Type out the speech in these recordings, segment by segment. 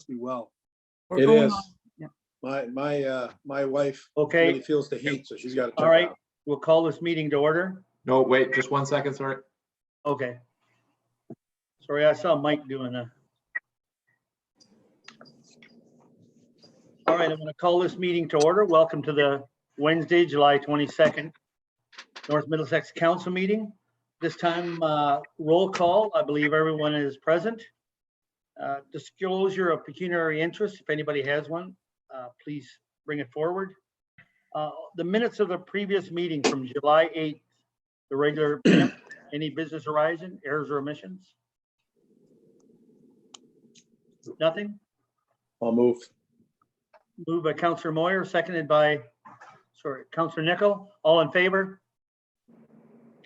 be well. We're It going is. on. Yeah. My wife Okay. really feels the heat, so she's got to check All right, out. we'll call this meeting to order. No, wait, just 1 second, sorry. Okay. Sorry, I saw Mike doing a. All right, I'm going to call this meeting to order. Welcome to the Wednesday, July 22nd, North Middlesex Council meeting. This time, roll call. I believe everyone is present. Disclosure of pecuniary interest, if anybody has one, please bring it forward. The minutes of the previous meeting from July 8th, the regular, any business arising, errors or omissions? Nothing? I'll move. Moved by Councillor Moyer, seconded by, sorry, Councillor Nickel. All in favor?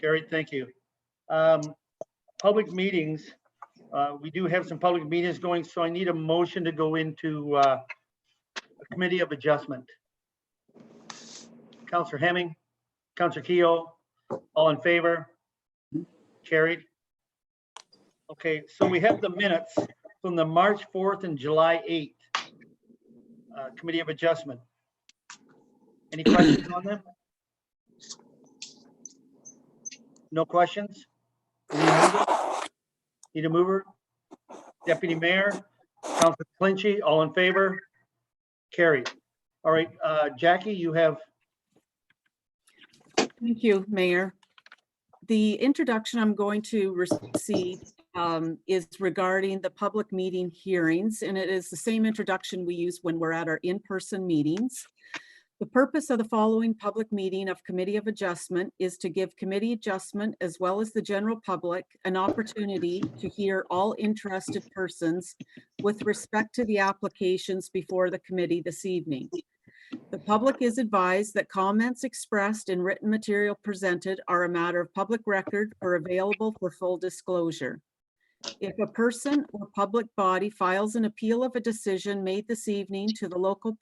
Carried, thank you. Public meetings. We do have some public meetings going, so I need a motion to go into a committee of adjustment. Councillor Hemming, Councillor Keogh, all in favor? Carried. Okay, so we have the minutes from the March 4th and July 8th committee of adjustment. Any questions on them? No questions? Need a mover? Deputy Mayor, Councillor Clinchy, all in favor? Carried. All right, Jackie, you have. Thank you, Mayor. The introduction I'm going to receive is regarding the public meeting hearings, and it is the same introduction we use when we're at our in-person meetings. The purpose of the following public meeting of Committee of Adjustment is to give committee adjustment as well as the general public an opportunity to hear all interested persons with respect to the applications before the committee this evening. The public is advised that comments expressed and written material presented are a matter of public record or available for full disclosure. If a person or public body files an appeal of a decision made this evening to the local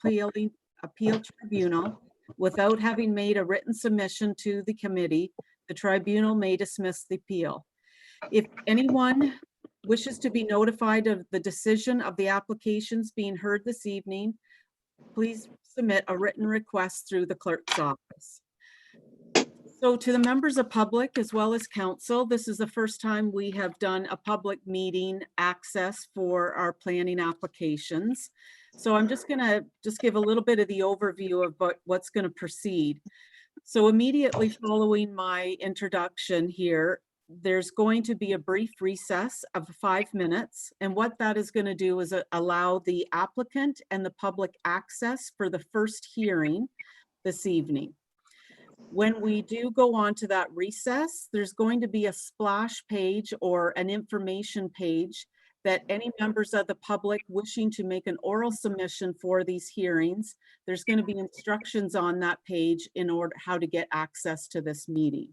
appeal tribunal without having made a written submission to the committee, the tribunal may dismiss the appeal. If anyone wishes to be notified of the decision of the applications being heard this evening, please submit a written request through the clerk's office. So to the members of public as well as council, this is the first time we have done a public meeting access for our planning applications. So I'm just gonna give a little bit of the overview of what's gonna proceed. So immediately following my introduction here, there's going to be a brief recess of 5 minutes. And what that is going to do is allow the applicant and the public access for the first hearing this evening. When we do go on to that recess, there's going to be a splash page or an information page that any members of the public wishing to make an oral submission for these hearings, there's going to be instructions on that page in order how to get access to this meeting.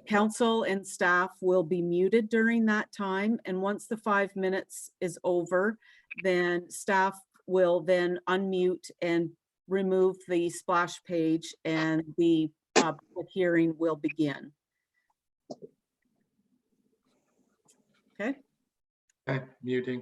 Council and staff will be muted during that time, and once the 5 minutes is over, then staff will then unmute and remove the splash page, and the public hearing will begin. Okay. Okay, muting.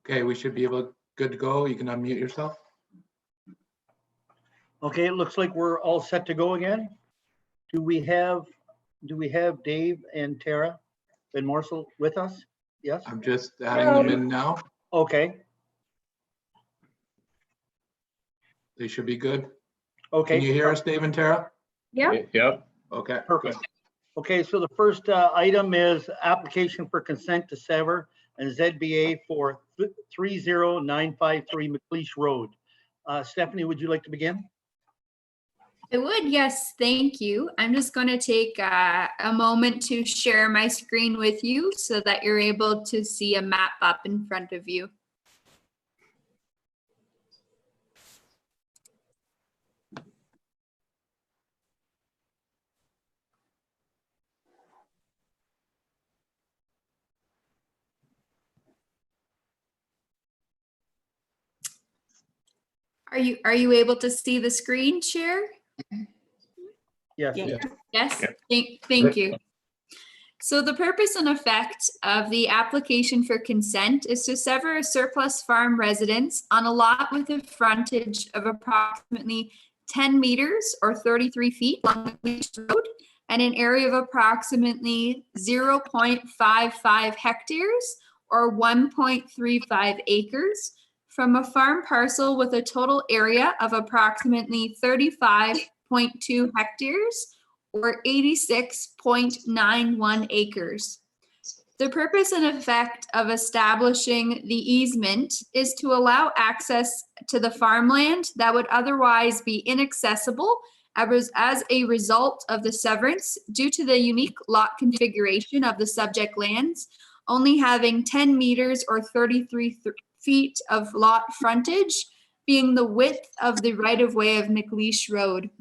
Okay, we should be good to go. You can unmute yourself. Okay, it looks like we're all set to go again. Do we have Dave and Tara Van Morsel with us? Yes? I'm just adding them in now. Okay, They should be good. okay. Can you hear us, Dave and Tara? Yep. Yep. Okay, Perfect. good. Okay, so the first item is application for consent to sever and ZBA for 30953 McLeish Road. Stephanie, would you like to begin? I would, yes, thank you. I'm just going to take a moment to share my screen with you so that you're able to see a map up in front of you. Are you able to see the screen share? Yes. Yeah. Yes, thank you. So the purpose and effect of the application for consent is to sever a surplus farm residence on a lot with a frontage of approximately 10 meters or 33 feet along the Leach Road and an area of approximately 0.55 hectares or 1.35 acres from a farm parcel with a total area of approximately 35.2 hectares or 86.91 acres. The purpose and effect of establishing the easement is to allow access to the farmland that would otherwise be inaccessible as a result of the severance due to the unique lot configuration of the subject lands, only having 10 meters or 33 feet of lot frontage, being the width of the right-of-way of McLeish Road.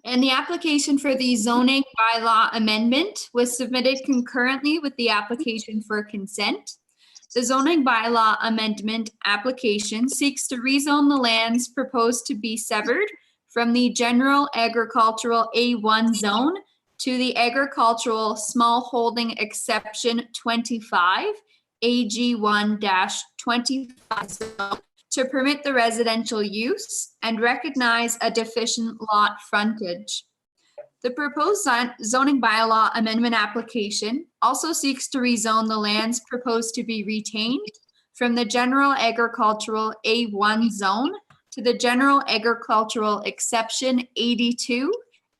And the application for the zoning bylaw amendment was submitted concurrently with the application for consent. The zoning bylaw amendment application seeks to rezone the lands proposed to be severed from the general agricultural A1 zone to the agricultural small holding exception 25, AG1-25 zone, to permit the residential use and recognize a deficient lot frontage. The proposed zoning bylaw amendment application also seeks to rezone the lands proposed to be retained from the general agricultural A1 zone to the general agricultural exception 82,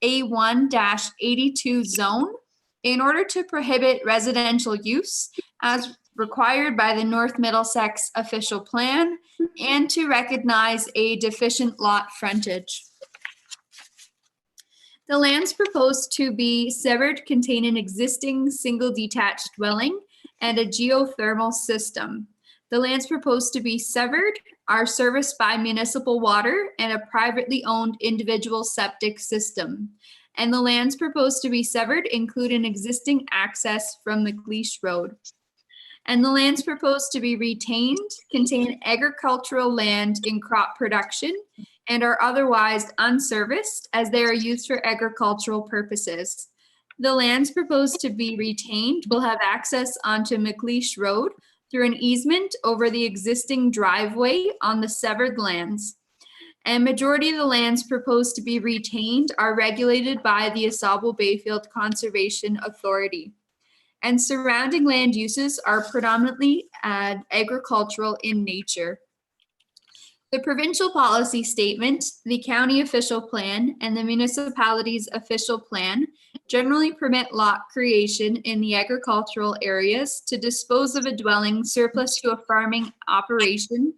A1-82 zone in order to prohibit residential use as required by the North Middlesex official plan and to recognize a deficient lot frontage. The lands proposed to be severed contain an existing single detached dwelling and a geothermal system. The lands proposed to be severed are serviced by municipal water and a privately owned individual septic system. And the lands proposed to be severed include an existing access from McLeish Road. And the lands proposed to be retained contain agricultural land in crop production and are otherwise unserviced as they are used for agricultural purposes. The lands proposed to be retained will have access onto McLeish Road through an easement over the existing driveway on the severed lands. And majority of the lands proposed to be retained are regulated by the Asable Bayfield Conservation Authority. And surrounding land uses are predominantly agricultural in nature. The provincial policy statement, the county official plan, and the municipality's official plan generally permit lot creation in the agricultural areas to dispose of a dwelling surplus to a farming operation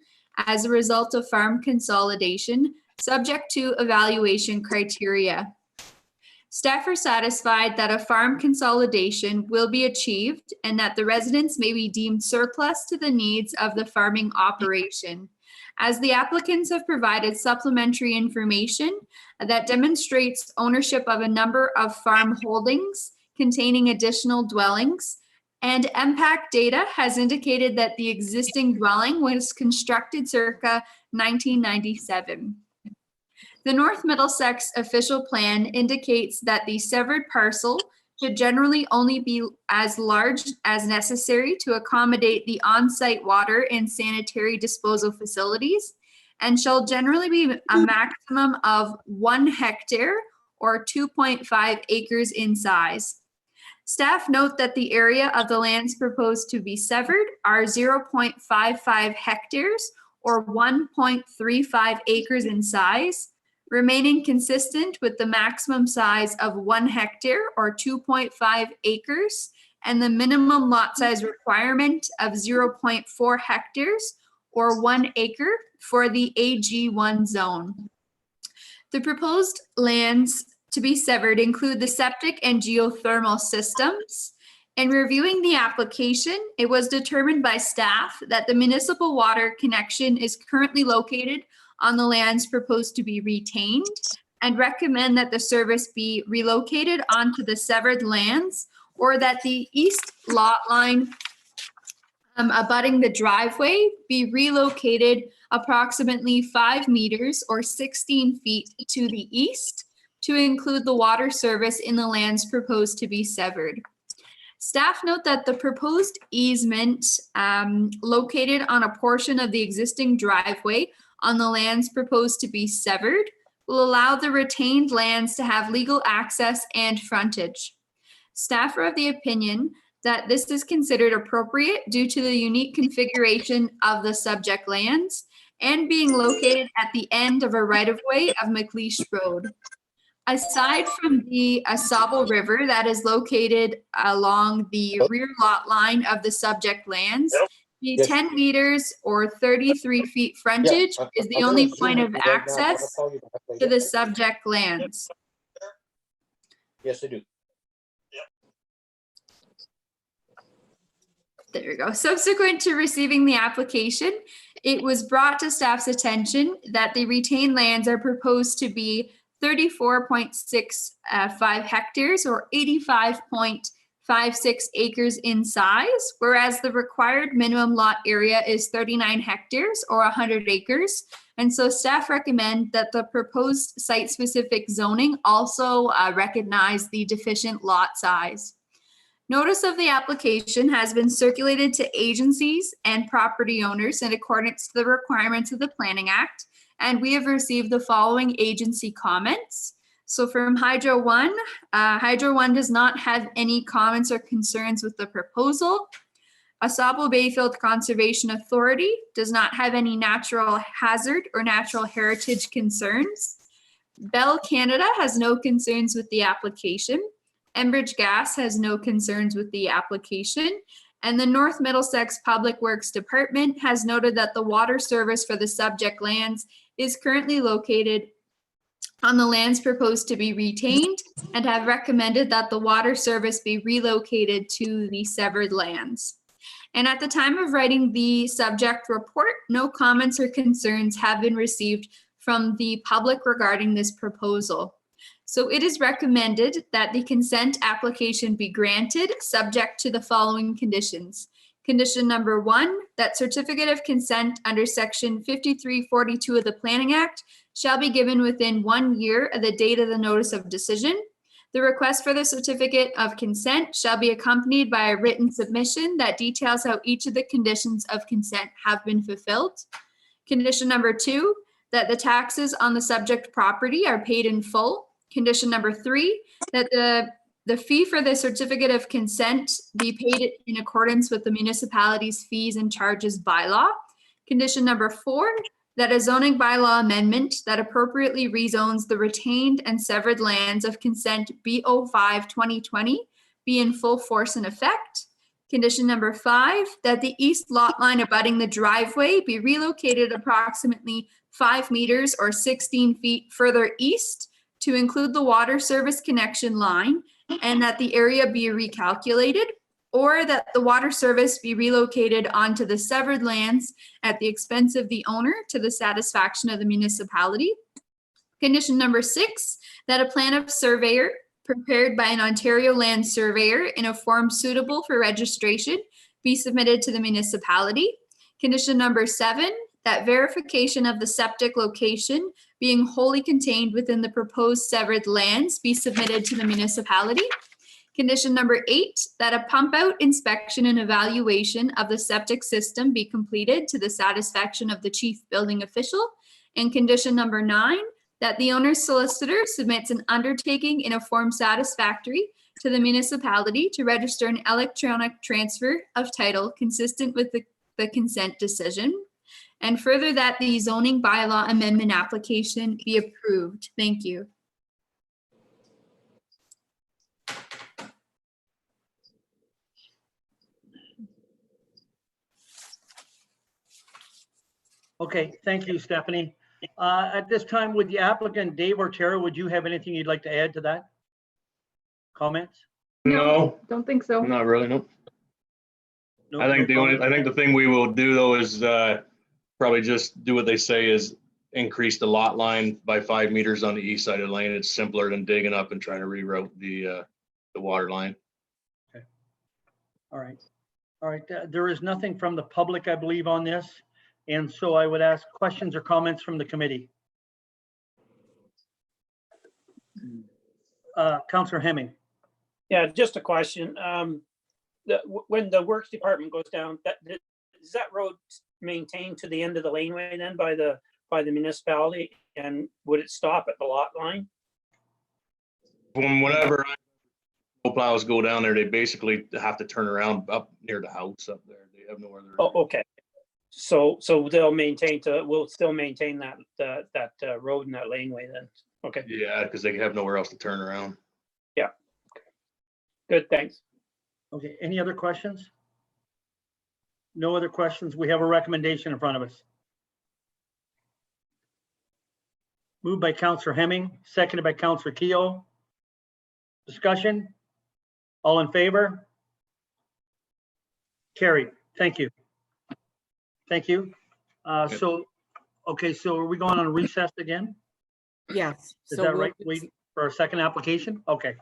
as a result of farm consolidation, subject to evaluation criteria. Staff are satisfied that a farm consolidation will be achieved and that the residents may be deemed surplus to the needs of the farming operation. As the applicants have provided supplementary information that demonstrates ownership of a number of farm holdings containing additional dwellings, and MPAC data has indicated that the existing dwelling was constructed circa 1997. The North Middlesex official plan indicates that the severed parcel should generally only be as large as necessary to accommodate the on-site water and sanitary disposal facilities, and shall generally be a maximum of 1 hectare or 2.5 acres in size. Staff note that the area of the lands proposed to be severed are 0.55 hectares or 1.35 acres in size, remaining consistent with the maximum size of 1 hectare or 2.5 acres and the minimum lot size requirement of 0.4 hectares or 1 acre for the AG1 zone. The proposed lands to be severed include the septic and geothermal systems. In reviewing the application, it was determined by staff that the municipal water connection is currently located on the lands proposed to be retained, and recommend that the service be relocated onto the severed lands, or that the east lot line abutting the driveway be relocated approximately 5 meters or 16 feet to the east to include the water service in the lands proposed to be severed. Staff note that the proposed easement located on a portion of the existing driveway on the lands proposed to be severed will allow the retained lands to have legal access and frontage. Staff are of the opinion that this is considered appropriate due to the unique configuration of the subject lands and being located at the end of a right-of-way of McLeish Road. Aside from the Asable River that is located along the rear lot line of the subject lands, the 10 meters or 33 feet frontage is the only point of access to the subject lands. Yes, I do. There we go. Subsequent to receiving the application, it was brought to staff's attention that the retained lands are proposed to be 34.65 hectares or 85.56 acres in size, whereas the required minimum lot area is 39 hectares or 100 acres. And so staff recommend that the proposed site-specific zoning also recognize the deficient lot size. Notice of the application has been circulated to agencies and property owners in accordance to the requirements of the Planning Act, and we have received the following agency comments. So from Hydro One does not have any comments or concerns with the proposal. Asable Bayfield Conservation Authority does not have any natural hazard or natural heritage concerns. Bell Canada has no concerns with the application. Enbridge Gas has no concerns with the application. And the North Middlesex Public Works Department has noted that the water service for the subject lands is currently located on the lands proposed to be retained and have recommended that the water service be relocated to the severed lands. And at the time of writing the subject report, no comments or concerns have been received from the public regarding this proposal. So it is recommended that the consent application be granted subject to the following conditions. Condition number 1, that certificate of consent under section 5342 of the Planning Act shall be given within 1 year of the date of the notice of decision. The request for the certificate of consent shall be accompanied by a written submission that details how each of the conditions of consent have been fulfilled. Condition number 2, that the taxes on the subject property are paid in full. Condition number 3, that the fee for the certificate of consent be paid in accordance with the municipality's fees and charges bylaw. Condition number 4, that a zoning bylaw amendment that appropriately rezones the retained and severed lands of consent B05-2020 be in full force and effect. Condition number 5, that the east lot line abutting the driveway be relocated approximately 5 meters or 16 feet further east to include the water service connection line, and that the area be recalculated, or that the water service be relocated onto the severed lands at the expense of the owner to the satisfaction of the municipality. Condition number 6, that a plan of surveyor prepared by an Ontario land surveyor in a form suitable for registration be submitted to the municipality. Condition number 7, that verification of the septic location being wholly contained within the proposed severed lands be submitted to the municipality. Condition number 8, that a pump out inspection and evaluation of the septic system be completed to the satisfaction of the chief building official. And condition number 9, that the owner's solicitor submits an undertaking in a form satisfactory to the municipality to register an electronic transfer of title consistent with the consent decision. And further, that the zoning bylaw amendment application be approved. Thank you. Okay, thank you, Stephanie. At this time, would the applicant, Dave or Tara, would you have anything you'd like to add to that? Comments? No, Don't think so. not really, nope. No- I think no I think the thing we will do though is probably just do what they say is increase the lot line by 5 meters on the east side of the lane. It's simpler than digging up and trying to reroute the water line. All right. All right. There is nothing from the public, I believe, on this. And so I would ask questions or comments from the committee. Councillor Hemming. Yeah, just a question. When the works department goes down, is that road maintained to the end of the laneway then by the municipality? And would it stop at the lot line? From whenever plows go down there, they basically have to turn around up near the house up there. They have no other. Oh, okay. So we'll still maintain that road and that laneway then. Okay, Yeah, because they have nowhere else to turn around. good, thanks. Okay, any other questions? No other questions. We have a recommendation in front of us. Moved by Councillor Hemming, seconded by Councillor Keough. Discussion? All in favor? Carried. Thank you. Thank you. So are we going on a recess again? Yes. Is so that we'll- right? Wait for a second application? Okay.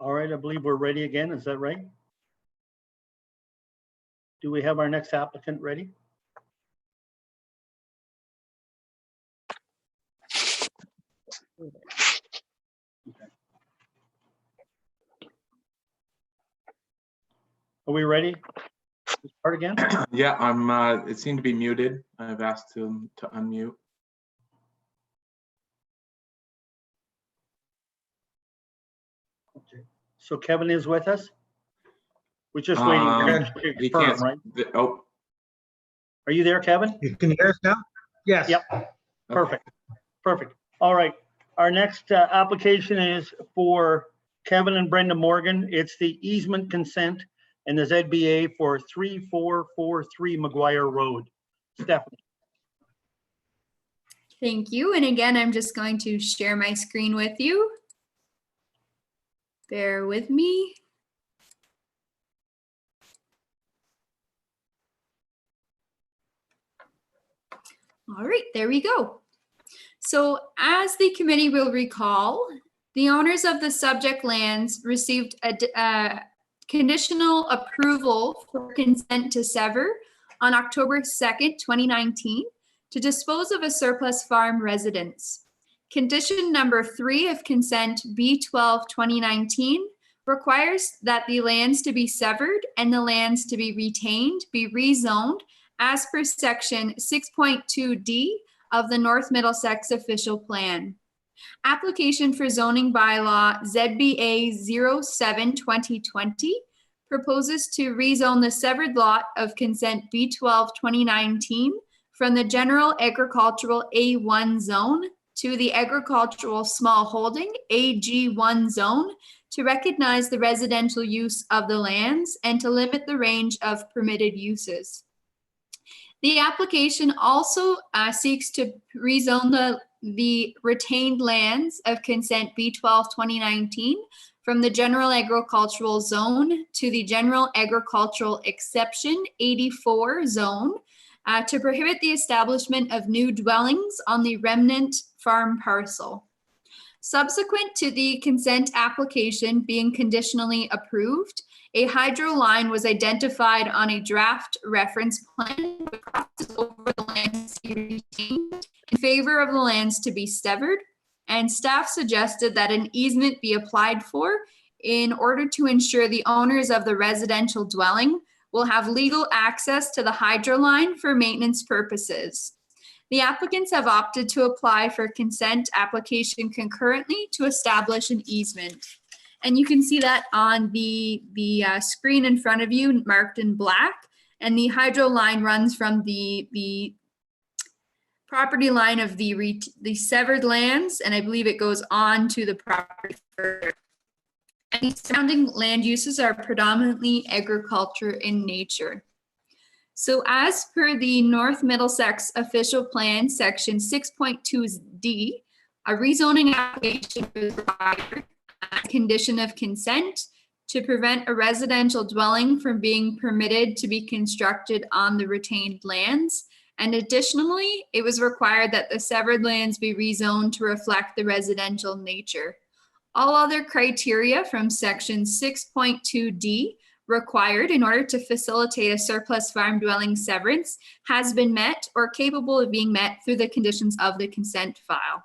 All right, I believe we're ready again. Is that right? Do we have our next applicant ready? Okay. Are we ready to start again? Yeah, it seemed to be muted. I've asked him to unmute. Okay. So Kevin is with us? We're just waiting for him to He confirm, can't, right? oh, Are you there, Kevin? You can hear us now? Yes. Yep. Perfect. Perfect. All right. Our next application is for Kevin and Brenda Morgan. It's the easement consent and the ZBA for 3443 McGuire Road. Stephanie. Thank you. And again, I'm just going to share my screen with you. Bear with me. All right, there we go. So as the committee will recall, the owners of the subject lands received a conditional approval for consent to sever on October 2nd, 2019 to dispose of a surplus farm residence. Condition number 3 of consent B12 2019 requires that the lands to be severed and the lands to be retained be rezoned as per section 6.2D of the North Middlesex official plan. Application for zoning bylaw ZBA 07-2020 proposes to rezone the severed lot of consent B12 2019 from the general agricultural A1 zone to the agricultural small holding AG1 zone to recognize the residential use of the lands and to limit the range of permitted uses. The application also seeks to rezone the retained lands of consent B12 2019 from the general agricultural zone to the general agricultural exception 84 zone to prohibit the establishment of new dwellings on the remnant farm parcel. Subsequent to the consent application being conditionally approved, a hydro line was identified on a draft reference plan that crosses over the lands to be retained in favor of the lands to be severed, and staff suggested that an easement be applied for in order to ensure the owners of the residential dwelling will have legal access to the hydro line for maintenance purposes. The applicants have opted to apply for consent application concurrently to establish an easement. And you can see that on the screen in front of you marked in black. And the hydro line runs from the property line of the severed lands, and I believe it goes on to the property further. And the surrounding land uses are predominantly agriculture in nature. So as per the North Middlesex official plan, section 6.2D, a rezoning application is required as a condition of consent to prevent a residential dwelling from being permitted to be constructed on the retained lands. And additionally, it was required that the severed lands be rezoned to reflect the residential nature. All other criteria from section 6.2D required in order to facilitate a surplus farm dwelling severance has been met or capable of being met through the conditions of the consent file.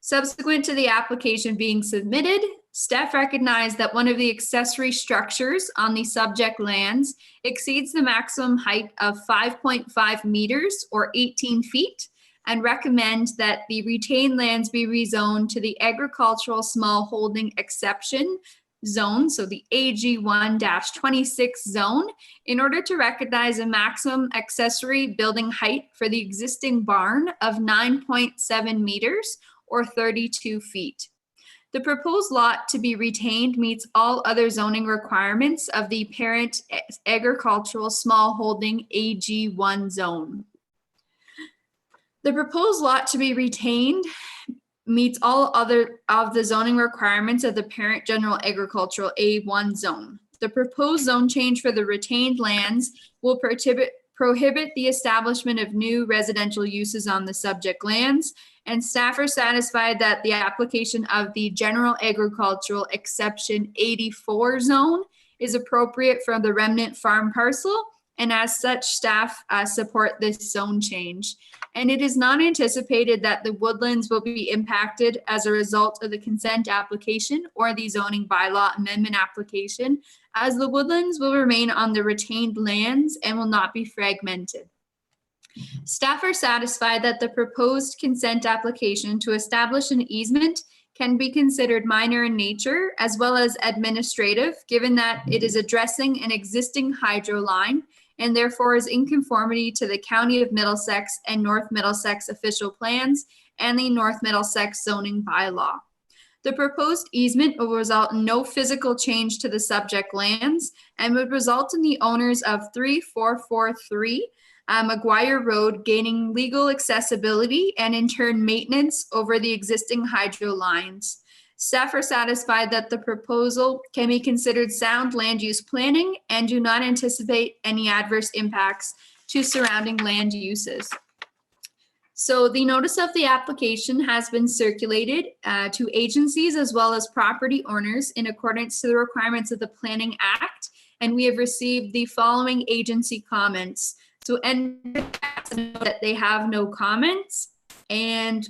Subsequent to the application being submitted, staff recognized that one of the accessory structures on the subject lands exceeds the maximum height of 5.5 meters or 18 feet and recommend that the retained lands be rezoned to the agricultural small holding exception zone, so the AG1-26 zone, in order to recognize a maximum accessory building height for the existing barn of 9.7 meters or 32 feet. The proposed lot to be retained meets all other zoning requirements of the parent agricultural small holding AG1 zone. The proposed lot to be retained meets all other of the zoning requirements of the parent general agricultural A1 zone. The proposed zone change for the retained lands will prohibit the establishment of new residential uses on the subject lands, and staff are satisfied that the application of the general agricultural exception 84 zone is appropriate for the remnant farm parcel, and as such, staff support this zone change. And it is not anticipated that the woodlands will be impacted as a result of the consent application or the zoning bylaw amendment application, as the woodlands will remain on the retained lands and will not be fragmented. Staff are satisfied that the proposed consent application to establish an easement can be considered minor in nature as well as administrative, given that it is addressing an existing hydro line and therefore is in conformity to the County of Middlesex and North Middlesex official plans and the North Middlesex zoning bylaw. The proposed easement will result in no physical change to the subject lands and would result in the owners of 3443 McGuire Road gaining legal accessibility and in turn maintenance over the existing hydro lines. Staff are satisfied that the proposal can be considered sound land use planning and do not anticipate any adverse impacts to surrounding land uses. So the notice of the application has been circulated to agencies as well as property owners in accordance to the requirements of the Planning Act, and we have received the following agency comments. So that they have no comments, and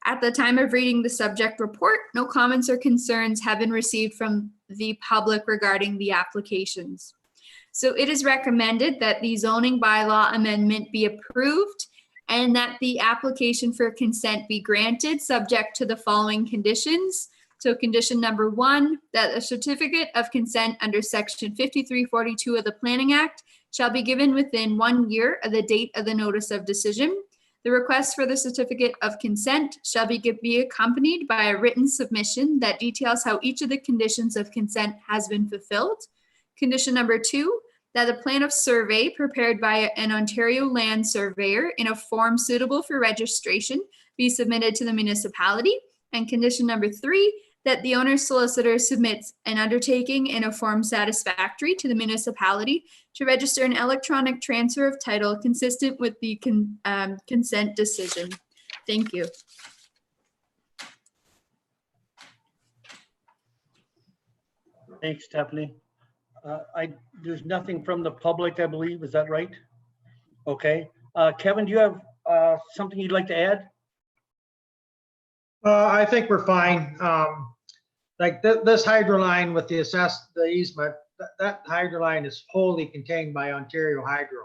at the time of reading the subject report, no comments or concerns have been received from the public regarding the applications. So it is recommended that the zoning bylaw amendment be approved and that the application for consent be granted subject to the following conditions. So condition number 1, that a certificate of consent under section 5342 of the Planning Act shall be given within 1 year of the date of the notice of decision. The request for the certificate of consent shall be accompanied by a written submission that details how each of the conditions of consent has been fulfilled. Condition number 2, that a plan of survey prepared by an Ontario land surveyor in a form suitable for registration be submitted to the municipality. And condition number 3, that the owner's solicitor submits an undertaking in a form satisfactory to the municipality to register an electronic transfer of title consistent with the consent decision. Thank you. Thanks, Stephanie. There's nothing from the public, I believe. Is that right? Okay. Kevin, do you have something you'd like to add? I think we're fine. Like this hydro line with the easement, that hydro line is wholly contained by Ontario Hydro.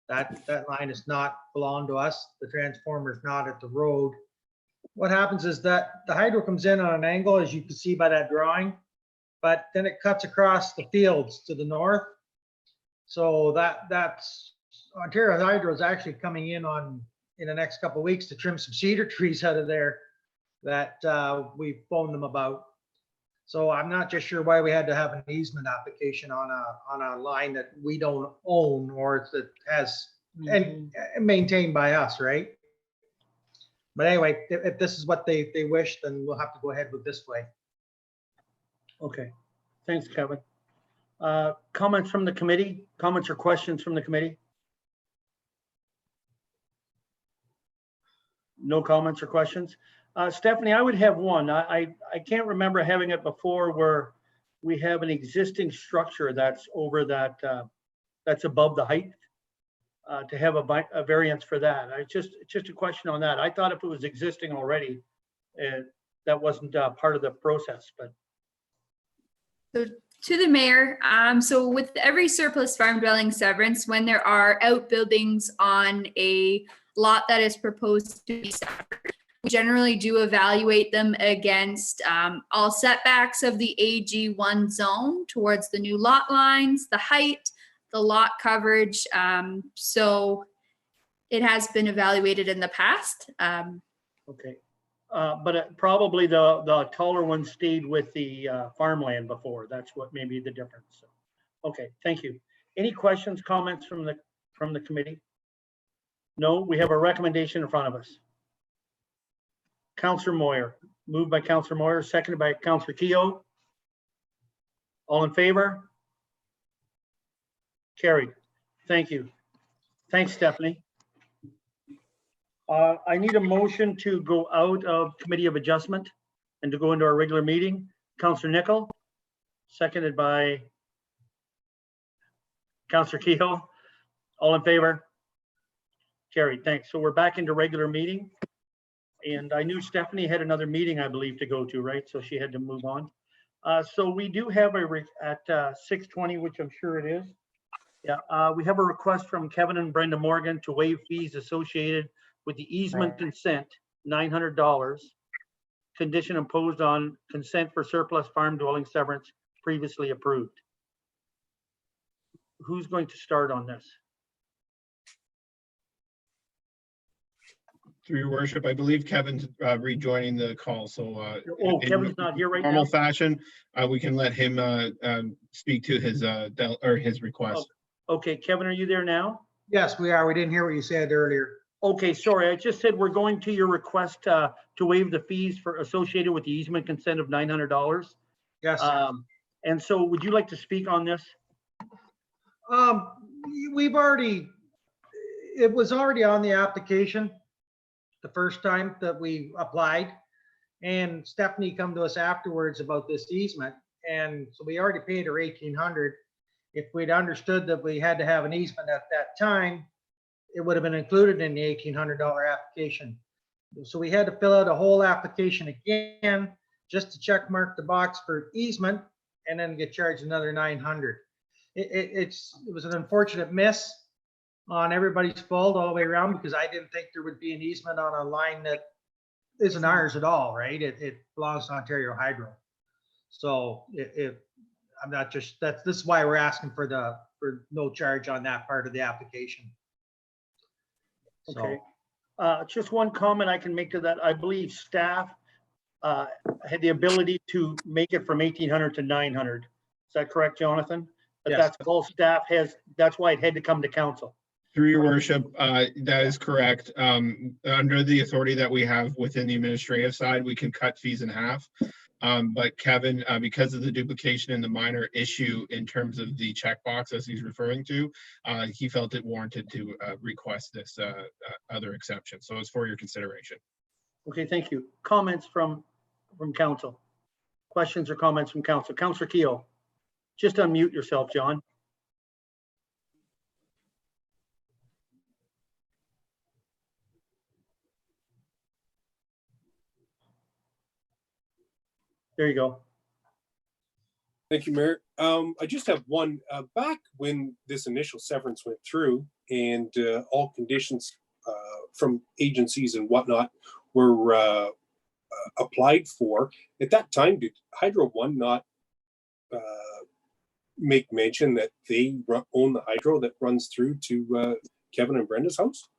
That line is not belong to us. The transformer is not at the road. What happens is that the hydro comes in on an angle, as you can see by that drawing, but then it cuts across the fields to the north. So that's Ontario Hydro is actually coming in the next couple of weeks to trim some cedar trees out of there that we phoned them about. So I'm not just sure why we had to have an easement application on a line that we don't own or that has and maintained by us, right? But anyway, if this is what they wish, then we'll have to go ahead with this way. Okay, thanks, Kevin. Comments from the committee? Comments or questions from the committee? No comments or questions? Stephanie, I would have one. I can't remember having it before where we have an existing structure that's over that, that's above the height. To have a variance for that. It's just a question on that. I thought if it was existing already, that wasn't part of the process, but. So to the mayor, so with every surplus farm dwelling severance, when there are outbuildings on a lot that is proposed to be severed, we generally do evaluate them against all setbacks of the AG1 zone towards the new lot lines, the height, the lot coverage. So it has been evaluated in the past. Okay, but probably the taller one stayed with the farmland before. That's what may be the difference. So, okay, thank you. Any questions, comments from the committee? No, we have a recommendation in front of us. Councillor Moyer, moved by Councillor Moyer, seconded by Councillor Keogh. All in favor? Carried. Thank you. Thanks, Stephanie. I need a motion to go out of Committee of Adjustment and to go into our regular meeting. Counselor Nickel, seconded by Counselor Kehoe. All in favor? Carried, thanks. So we're back into regular meeting. And I knew Stephanie had another meeting, I believe, to go to, right? So she had to move on. So we do have at 6:20, which I'm sure it is. Yeah, we have a request from Kevin and Brenda Morgan to waive fees associated with the easement consent, $900. Condition imposed on consent for surplus farm dwelling severance previously approved. Who's going to start on this? Through your worship, I believe Kevin's rejoining the call, so Oh, in Kevin's not here right now? normal fashion, we can let him speak to his his request. Okay, Kevin, are you there now? Yes, we are. We didn't hear what you said earlier. Okay, sorry, I just said we're going to your request to waive the fees for associated with the easement consent of $900. Yes, sir. And so would you like to speak on this? We've already, it was already on the application the first time that we applied. And Stephanie come to us afterwards about this easement. And so we already paid her $1,800. If we'd understood that we had to have an easement at that time, it would have been included in the $1,800 application. So we had to fill out a whole application again, just to check mark the box for easement and then get charged another $900. It was an unfortunate miss on everybody's fault all the way around, because I didn't think there would be an easement on a line that isn't ours at all, right? It belongs to Ontario Hydro. So I'm not just, this is why we're asking for no charge on that part of the application. Okay. Just one comment I can make to that. I believe staff had the ability to make it from 1,800 to 900. Is that correct, Jonathan? But Yes. that's all staff has. That's why it had to come to council. Through your worship, that is correct. Under the authority that we have within the administrative side, we can cut fees in half. But Kevin, because of the duplication and the minor issue in terms of the checkbox as he's referring to, he felt it warranted to request this other exception. So it's for your consideration. Okay, thank you. Comments from council? Questions or comments from council? Councilor Keough, just unmute yourself, John. There you go. Thank you, Mayor. I just have one. Back when this initial severance went through and all conditions from agencies and whatnot were applied for, at that time, did Hydro One not make mention that they own the hydro that runs through to Kevin and Brenda's house?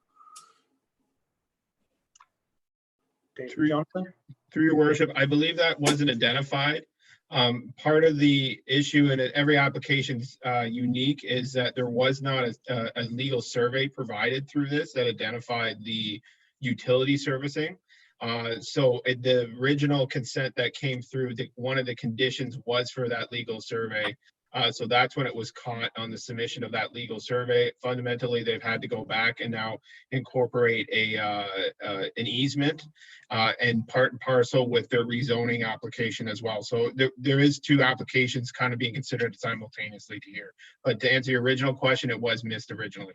Okay, Through- Jonathan? Through your worship, I believe that wasn't identified. Part of the issue, and every application's unique, is that there was not a legal survey provided through this that identified the utility servicing. So the original consent that came through, one of the conditions was for that legal survey. So that's when it was caught on the submission of that legal survey. Fundamentally, they've had to go back and now incorporate an easement and part and parcel with their rezoning application as well. So there is two applications kind of being considered simultaneously to here. But to answer your original question, it was missed originally.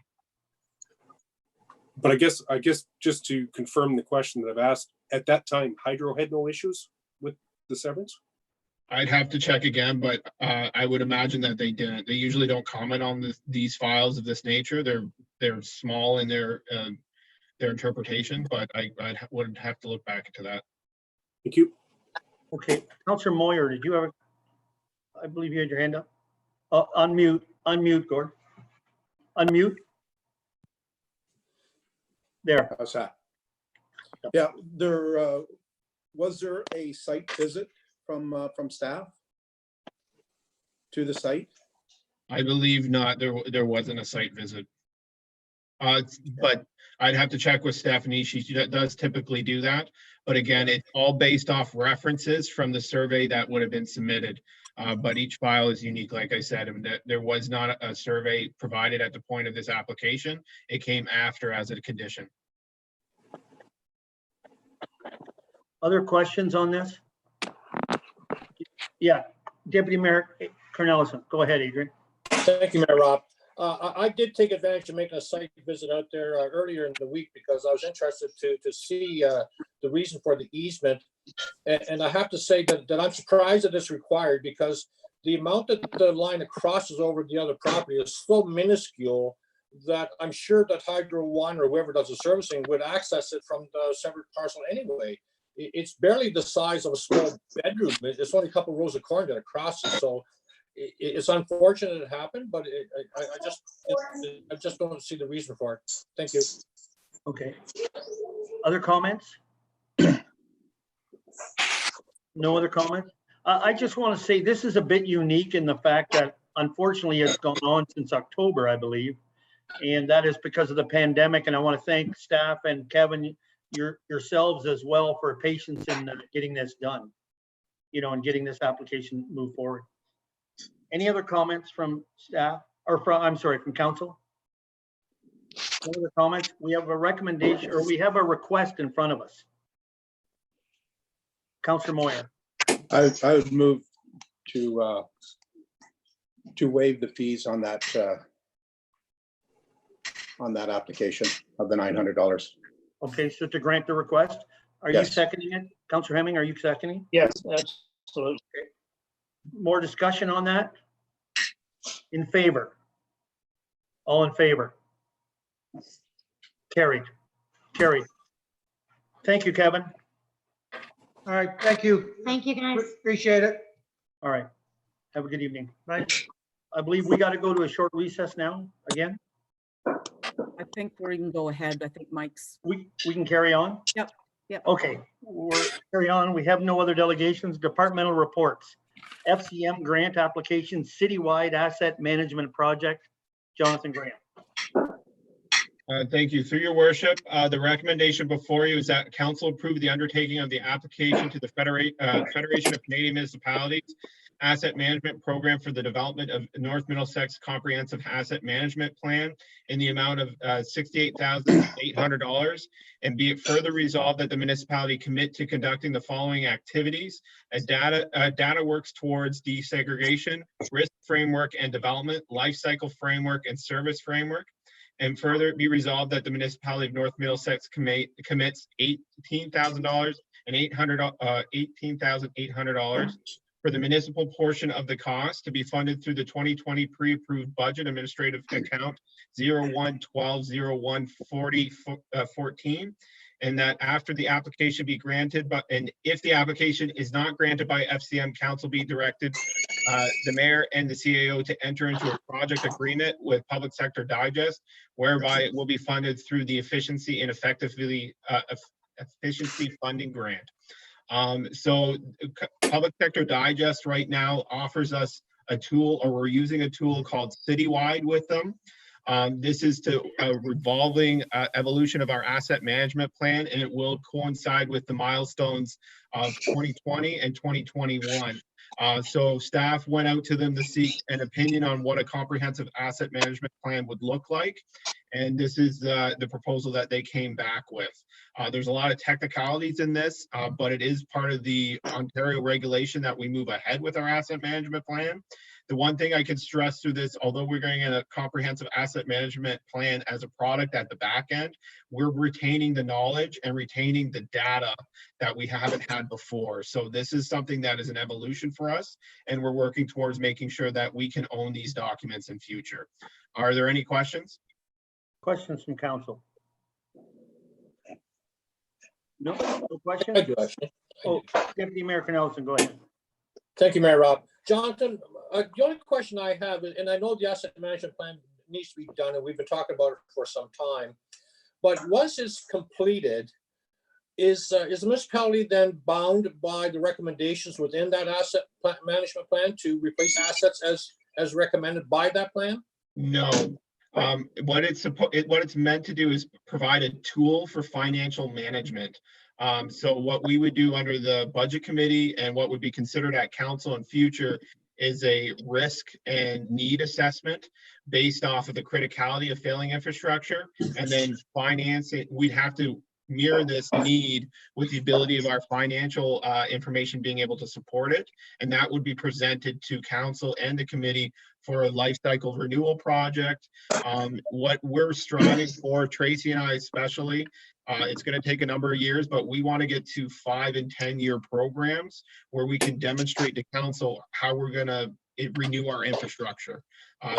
But I guess just to confirm the question that I've asked, at that time, Hydro had no issues with the severance? I'd have to check again, but I would imagine that they didn't. They usually don't comment on these files of this nature. They're small in their interpretation, but I would have to look back into that. Thank you. Okay, Councilor Moyer, did you have I believe you had your hand up. Unmute, Gord. Unmute. There. How's that? Yeah, was there a site visit from staff to the site? I believe not. There wasn't a site visit. But I'd have to check with Stephanie. She does typically do that. But again, it's all based off references from the survey that would have been submitted. But each file is unique, like I said, and that there was not a survey provided at the point of this application. It came after as a condition. Other questions on this? Yeah, Deputy Mayor Cornelison, go ahead, Adrian. Thank you, Mayor Rob. I did take advantage of making a site visit out there earlier in the week because I was interested to see the reason for the easement. And I have to say that I'm surprised that it's required because the amount that the line crosses over the other property is so minuscule that I'm sure that Hydro One or whoever does the servicing would access it from the separate parcel anyway. It's barely the size of a small bedroom. It's only a couple rows of corn that it crosses. So it's unfortunate it happened, but I just don't see the reason for it. Thank you. Okay. Other comments? No other comments? I just want to say this is a bit unique in the fact that unfortunately it's gone on since October, I believe. And that is because of the pandemic. And I want to thank staff and Kevin, yourselves as well for patience in getting this done, and getting this application moved forward. Any other comments from staff or from council? No other comments? We have a recommendation or we have a request in front of us. Councillor Moyer. I would move to waive the fees on that application of the $900. Okay, so to grant the request, are you Yes. seconding it? Councillor Hemming, are you seconding? Yes, absolutely. Okay. More discussion on that? In favor? All in favor? Carried. Carried. Thank you, Kevin. All right, thank you. Thank you, guys. Appreciate it. All right. Have a good evening. Bye. I believe we got to go to a short recess now again. I think we can go ahead. I think Mike's. We can carry on? Yep. Okay, we'll carry on. We have no other delegations, departmental reports. FCM grant application, citywide asset management project. Jonathan Graham. Thank you. Through your worship, the recommendation before you is that council approve the undertaking of the application to the Federation of Canadian Municipalities Asset Management Program for the development of North Middlesex Comprehensive Asset Management Plan in the amount of $68,800, and be it further resolved that the municipality commit to conducting the following activities: a data works towards desegregation, risk framework and development, life cycle framework and service framework. And further be resolved that the municipality of North Middlesex commits $18,800 for the municipal portion of the cost to be funded through the 2020 pre-approved budget administrative account 01-12-01-40-14. And that after the application be granted, and if the application is not granted by FCM, council be directed the mayor and the CAO to enter into a project agreement with Public Sector Digest, whereby it will be funded through the efficiency and efficiency funding grant. So Public Sector Digest right now offers us a tool, or we're using a tool called Citywide with them. This is to revolving evolution of our asset management plan, and it will coincide with the milestones of 2020 and 2021. So staff went out to them to seek an opinion on what a comprehensive asset management plan would look like. And this is the proposal that they came back with. There's a lot of technicalities in this, but it is part of the Ontario regulation that we move ahead with our asset management plan. The one thing I can stress through this, although we're going in a comprehensive asset management plan as a product at the back end, we're retaining the knowledge and retaining the data that we haven't had before. So this is something that is an evolution for us, and we're working towards making sure that we can own these documents in future. Are there any questions? Questions from council? No questions? I do, actually. Oh, Deputy Mayor Cornelison, go ahead. Thank you, Mayor Rob. Jonathan, the only question I have, and I know the asset management plan needs to be done, and we've been talking about it for some time, but once it's completed, is the municipality then bound by the recommendations within that asset management plan to replace assets as recommended by that plan? No. What it's meant to do is provide a tool for financial management. So what we would do under the budget committee and what would be considered at council in future is a risk and need assessment based off of the criticality of failing infrastructure, and then finance it. We'd have to mirror this need with the ability of our financial information being able to support it. And that would be presented to council and the committee for a life cycle renewal project. What we're striving for, Tracy and I especially, it's going to take a number of years, but we want to get to 5 and 10-year programs where we can demonstrate to council how we're going to renew our infrastructure.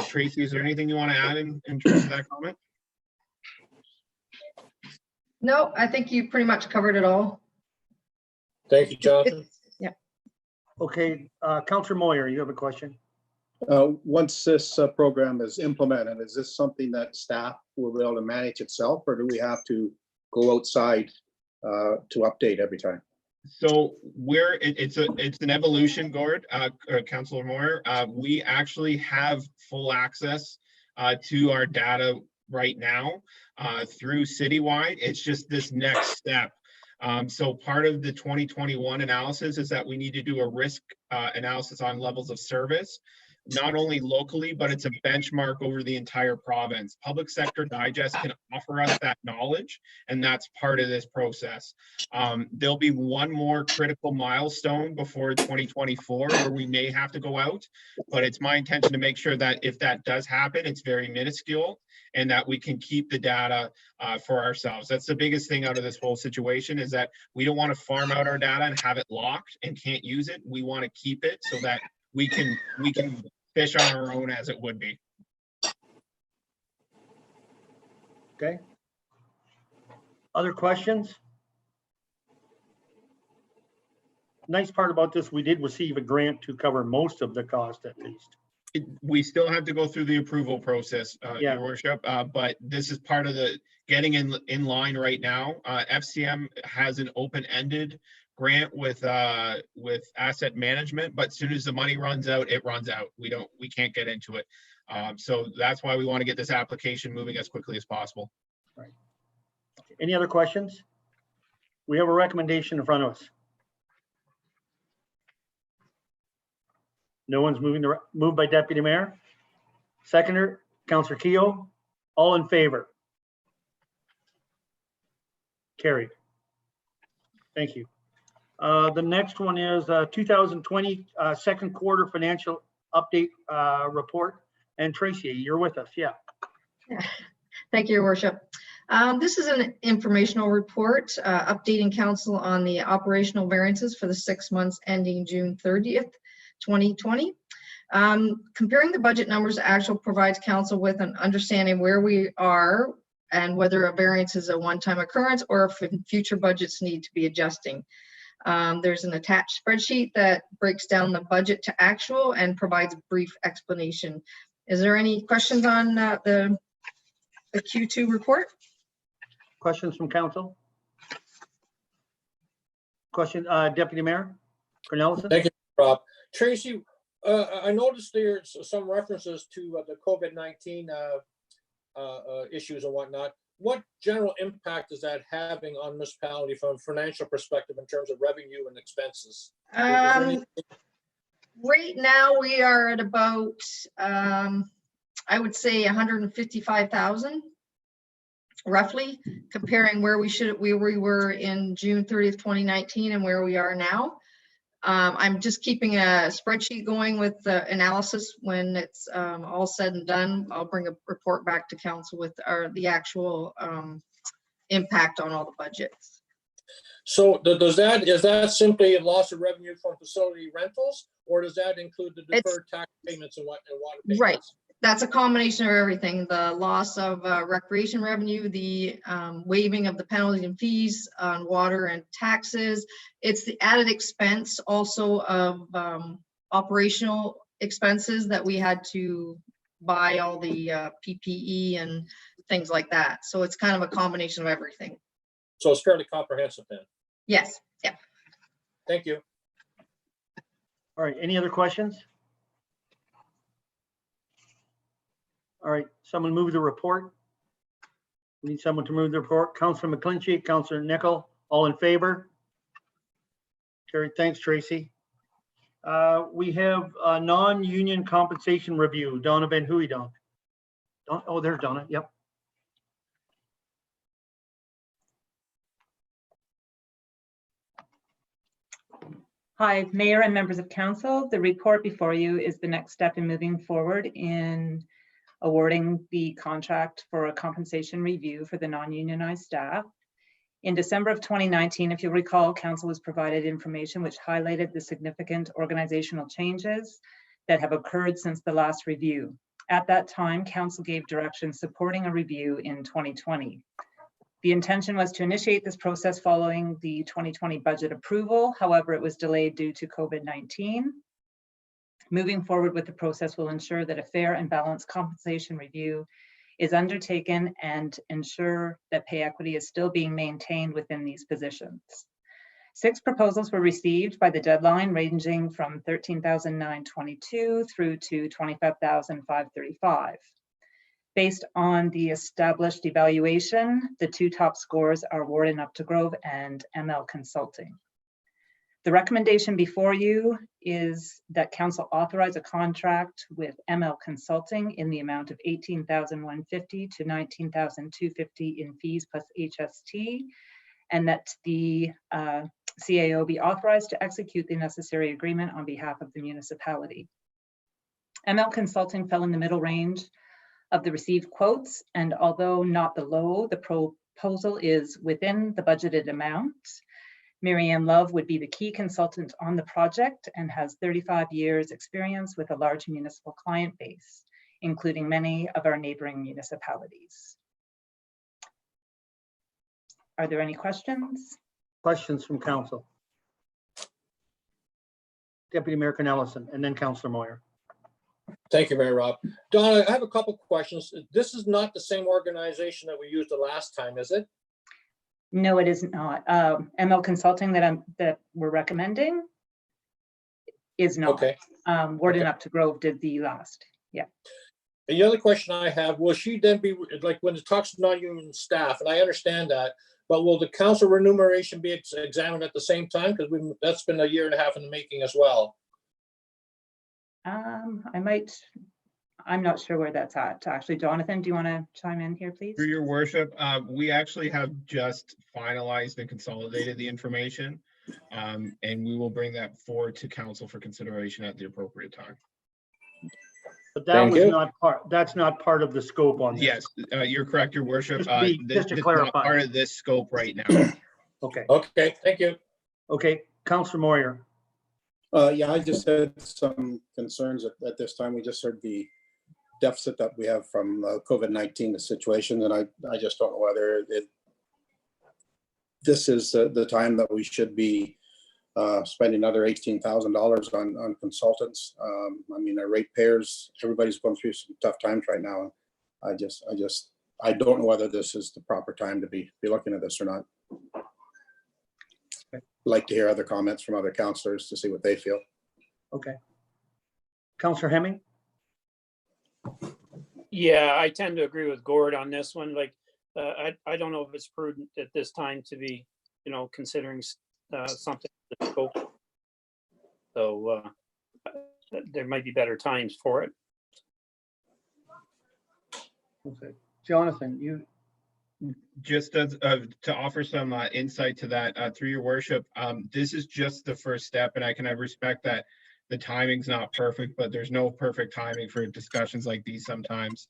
Tracy, is there anything you want to add in terms of that comment? No, I think you pretty much covered it all. Thank you, Jonathan. Yeah. Okay, Counselor Moyer, you have a question? Once this program is implemented, is this something that staff will be able to manage itself, or do we have to go outside to update every time? So it's an evolution, Gord, Councilor Moyer. We actually have full access to our data right now through Citywide. It's just this next step. So part of the 2021 analysis is that we need to do a risk analysis on levels of service, not only locally, but it's a benchmark over the entire province. Public Sector Digest can offer us that knowledge, and that's part of this process. There'll be one more critical milestone before 2024 where we may have to go out, but it's my intention to make sure that if that does happen, it's very minuscule and that we can keep the data for ourselves. That's the biggest thing out of this whole situation, is that we don't want to farm out our data and have it locked and can't use it. We want to keep it so that we can fish on our own, as it would be. Okay. Other questions? Nice part about this, we did receive a grant to cover most of the cost at least. We still have to go through the approval process, Yeah. Your Worship, but this is part of the getting in line right now. FCM has an open-ended grant with asset management, but as soon as the money runs out, it runs out. We can't get into it. So that's why we want to get this application moving as quickly as possible. Right. Any other questions? We have a recommendation in front of us. No one's moved by Deputy Mayor. Seconder, Councillor Keogh. All in favor? Carried. Thank you. The next one is 2020 second quarter financial update report. And Tracy, you're with us. Yeah. Thank you, Your Worship. This is an informational report updating council on the operational variances for the 6 months ending June 30th, 2020. Comparing the budget numbers to actual provides council with an understanding where we are and whether a variance is a one-time occurrence or if future budgets need to be adjusting. There's an attached spreadsheet that breaks down the budget to actual and provides a brief explanation. Is there any questions on the Q2 report? Questions from council? Question, Deputy Mayor Cornelison? Thank you, Rob. Tracy, I noticed there's some references to the COVID-19 issues and whatnot. What general impact is that having on municipality from a financial perspective in terms of revenue and expenses? Right now we are at about, I would say 155,000 roughly, comparing where we were in June 30th, 2019 and where we are now. I'm just keeping a spreadsheet going with the analysis. When it's all said and done, I'll bring a report back to council with the actual impact on all the budgets. So is that simply a loss of revenue from facility rentals, or does that include the deferred tax payments and water payments? Right. That's a combination of everything. The loss of recreation revenue, the waiving of the penalties and fees on water and taxes. It's the added expense also of operational expenses that we had to buy all the PPE and things like that. So it's kind of a combination of everything. So it's fairly comprehensive then. Yes. Yeah. Thank you. All right, any other questions? All right, someone move the report. We need someone to move the report. Councillor McClinchy, Councillor Nickel, all in favor? Carried. Thanks, Tracy. We have a non-union compensation review. Donna Van Huydonk. Oh, there's Donna. Yep. Hi, Mayor and members of council. The report before you is the next step in moving forward in awarding the contract for a compensation review for the non-unionized staff. In December of 2019, if you'll recall, council was provided information which highlighted the significant organizational changes that have occurred since the last review. At that time, council gave direction supporting a review in 2020. The intention was to initiate this process following the 2020 budget approval. However, it was delayed due to COVID-19. Moving forward with the process will ensure that a fair and balanced compensation review is undertaken and ensure that pay equity is still being maintained within these positions. 6 proposals were received by the deadline, ranging from $13,922 through to $25,535. Based on the established evaluation, the 2 top scores are Warden Up to Grove and ML Consulting. The recommendation before you is that council authorize a contract with ML Consulting in the amount of $18,150 to $19,250 in fees plus HST, and that the CAO be authorized to execute the necessary agreement on behalf of the municipality. ML Consulting fell in the middle range of the received quotes, and although not below, the proposal is within the budgeted amount. Mary Ann Love would be the key consultant on the project and has 35 years experience with a large municipal client base, including many of our neighboring municipalities. Are there any questions? Questions from council? Deputy Mayor Ellison, and then Councillor Moyer. Thank you, Mayor Rob. Donna, I have a couple questions. This is not the same organization that we used the last time, is it? No, it is not. ML Consulting that we're recommending is not. Okay. Warden Okay. Up to Grove did the last. Yeah. And the other question I have, will she then be, like, when it talks to non-union staff, and I understand that, but will the council remuneration be examined at the same time? Because that's been a year and a half in the making as well. I'm not sure where that's at. Actually, Jonathan, do you want to chime in here, please? Through your worship, we actually have just finalized and consolidated the information. And we will bring that forward to council for consideration at the appropriate time. But that was not part, that's not part of the scope on this. Yes, you're correct, your worship. Just to This is clarify. not part of this scope right now. Okay. Okay, thank you. Okay, Councillor Moyer. Yeah, I just had some concerns at this time. We just heard the deficit that we have from COVID-19 situation, and I just don't know whether this is the time that we should be spending another $18,000 on consultants. I mean, our ratepayers, everybody's going through some tough times right now. I don't know whether this is the proper time to be looking at this or not. I'd like to hear other comments from other councillors to see what they feel. Okay. Councillor Hemming? Yeah, I tend to agree with Gord on this one. Like, I don't know if it's prudent at this time to be, considering something in the scope. So there might be better times for it. Okay. Jonathan, you. Just as to offer some insight to that, through your worship, this is just the first step, and I can respect that the timing's not perfect, but there's no perfect timing for discussions like these sometimes.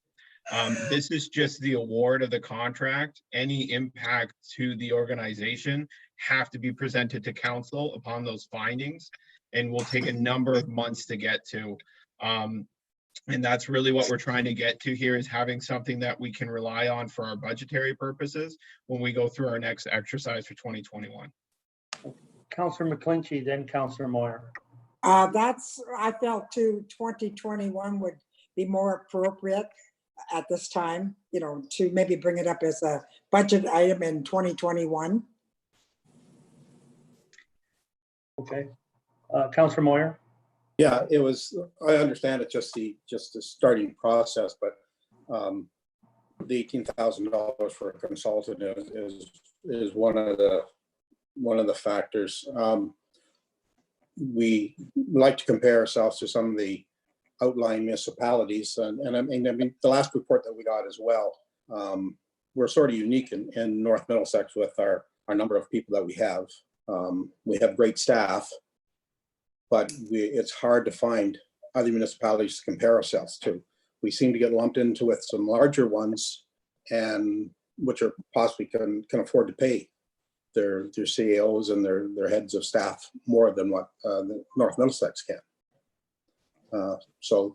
This is just the award of the contract. Any impact to the organization have to be presented to council upon those findings, and will take a number of months to get to. And that's really what we're trying to get to here, is having something that we can rely on for our budgetary purposes when we go through our next exercise for 2021. Councillor McClinchy, then Councillor Moyer. I felt too 2021 would be more appropriate at this time, to maybe bring it up as a budget item in 2021. Okay. Councillor Moyer. Yeah, it was, I understand it's just the starting process, but the $18,000 for a consultant is one of the factors. we like to compare ourselves to some of the outlying municipalities. And I mean, the last report that we got as well, we're sort of unique in North Middlesex with our number of people that we have. We have great staff, but it's hard to find other municipalities to compare ourselves to. We seem to get lumped into with some larger ones, and which are possibly can afford to pay their CAOs and their heads of staff more than what North Middlesex can. So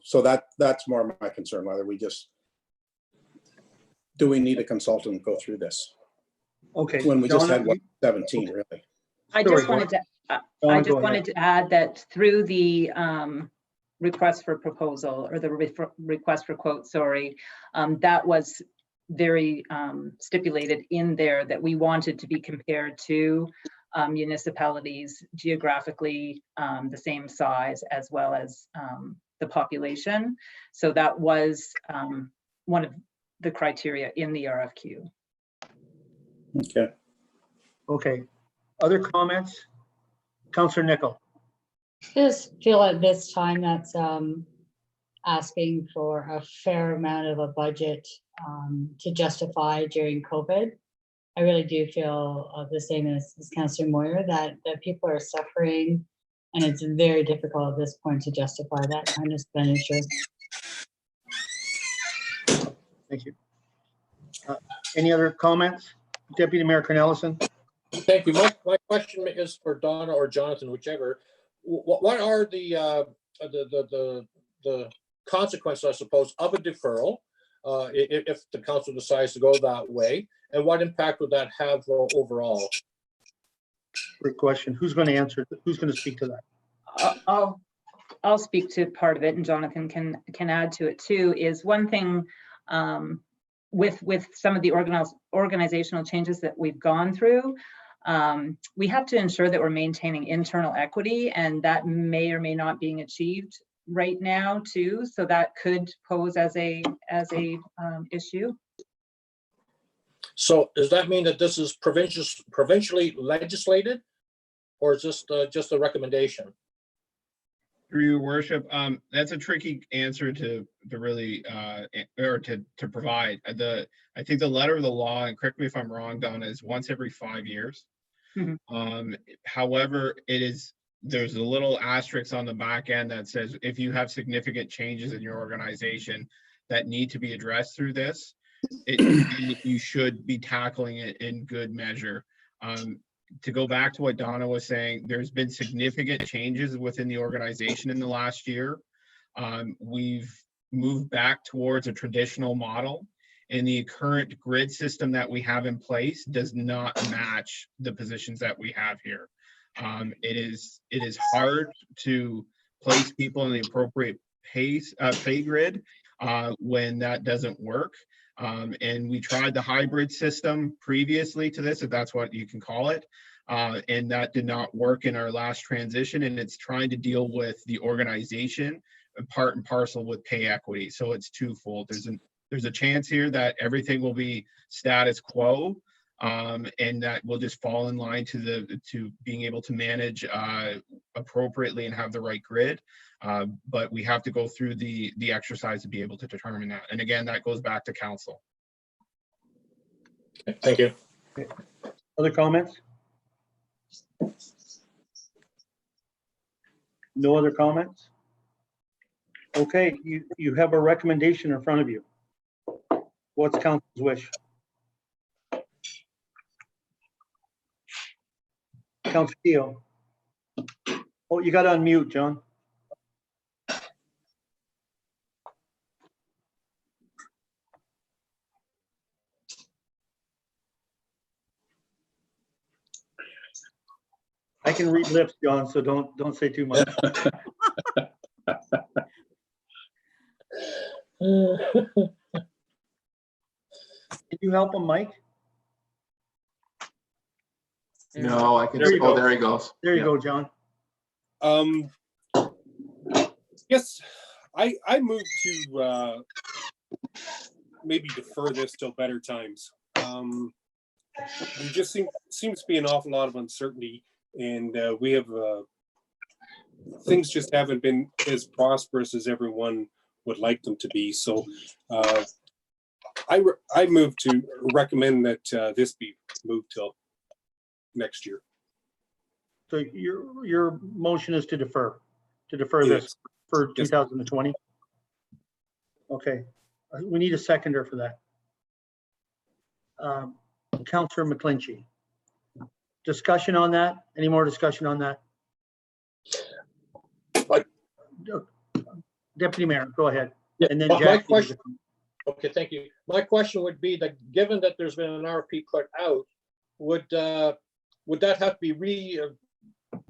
that's more my concern, whether do we need a consultant to go through this? Okay. When we just Donna, had 17, really. I Sorry, just go wanted to, Donna, I just go ahead. wanted to add that through the request for proposal, or the request for quote, sorry, that was very stipulated in there that we wanted to be compared to municipalities geographically the same size, as well as the population. So that was one of the criteria in the RFQ. Okay. Okay. Other comments? Councillor Nickel. Just feel at this time that's asking for a fair amount of a budget to justify during COVID. I really do feel the same as Councillor Moyer, that people are suffering, and it's very difficult at this point to justify that kind of expenditure. Thank you. Any other comments? Deputy Mayor Cornelison. Thank you. My question is for Donna or Jonathan, whichever. What are the consequences, I suppose, of a deferral if the council decides to go that way, and what impact would that have overall? Great question. Who's going to answer? Who's going to speak to that? I'll speak to part of it, and Jonathan can add to it too. Is one thing with some of the organizational changes that we've gone through. We have to ensure that we're maintaining internal equity, and that may or may not being achieved right now too. So that could pose as a issue. So does that mean that this is provincially legislated, or is this just a recommendation? Through your worship, that's a tricky answer to really or to provide. I think the letter of the law, and correct me if I'm wrong, Donna, is once every 5 years. Mm-hmm. However, there's a little asterisk on the back end that says if you have significant changes in your organization that need to be addressed through this, you should be tackling it in good measure. To go back to what Donna was saying, there's been significant changes within the organization in the last year. We've moved back towards a traditional model, and the current grid system that we have in place does not match the positions that we have here. It is hard to place people in the appropriate pay grid when that doesn't work. And we tried the hybrid system previously to this, if that's what you can call it. And that did not work in our last transition, and it's trying to deal with the organization part and parcel with pay equity. So it's twofold. There's a chance here that everything will be status quo, and that will just fall in line to being able to manage appropriately and have the right grid. But we have to go through the exercise to be able to determine that. And again, that goes back to council. Thank you. Okay. Other comments? No other comments? Okay, you have a recommendation in front of you. What's council's wish? Councilor Keogh. Oh, you got to unmute, John. I can read lips, John, so don't say too much. Can you help him, Mike? No, I can. There you Oh, go. there he goes. There you go, John. Yes, I moved to maybe defer this till better times. There just seems to be an awful lot of uncertainty, and we have things just haven't been as prosperous as everyone would like them to be. So I move to recommend that this be moved till next year. So your motion is to defer this Yes. for Yes. 2020? Okay, we need a seconder for that. Councillor McClinchy. Discussion on that? Any more discussion on that? Deputy Mayor, go ahead. Yeah, And then my Jack. question- Okay, thank you. My question would be that, given that there's been an RFP put out, would that have to be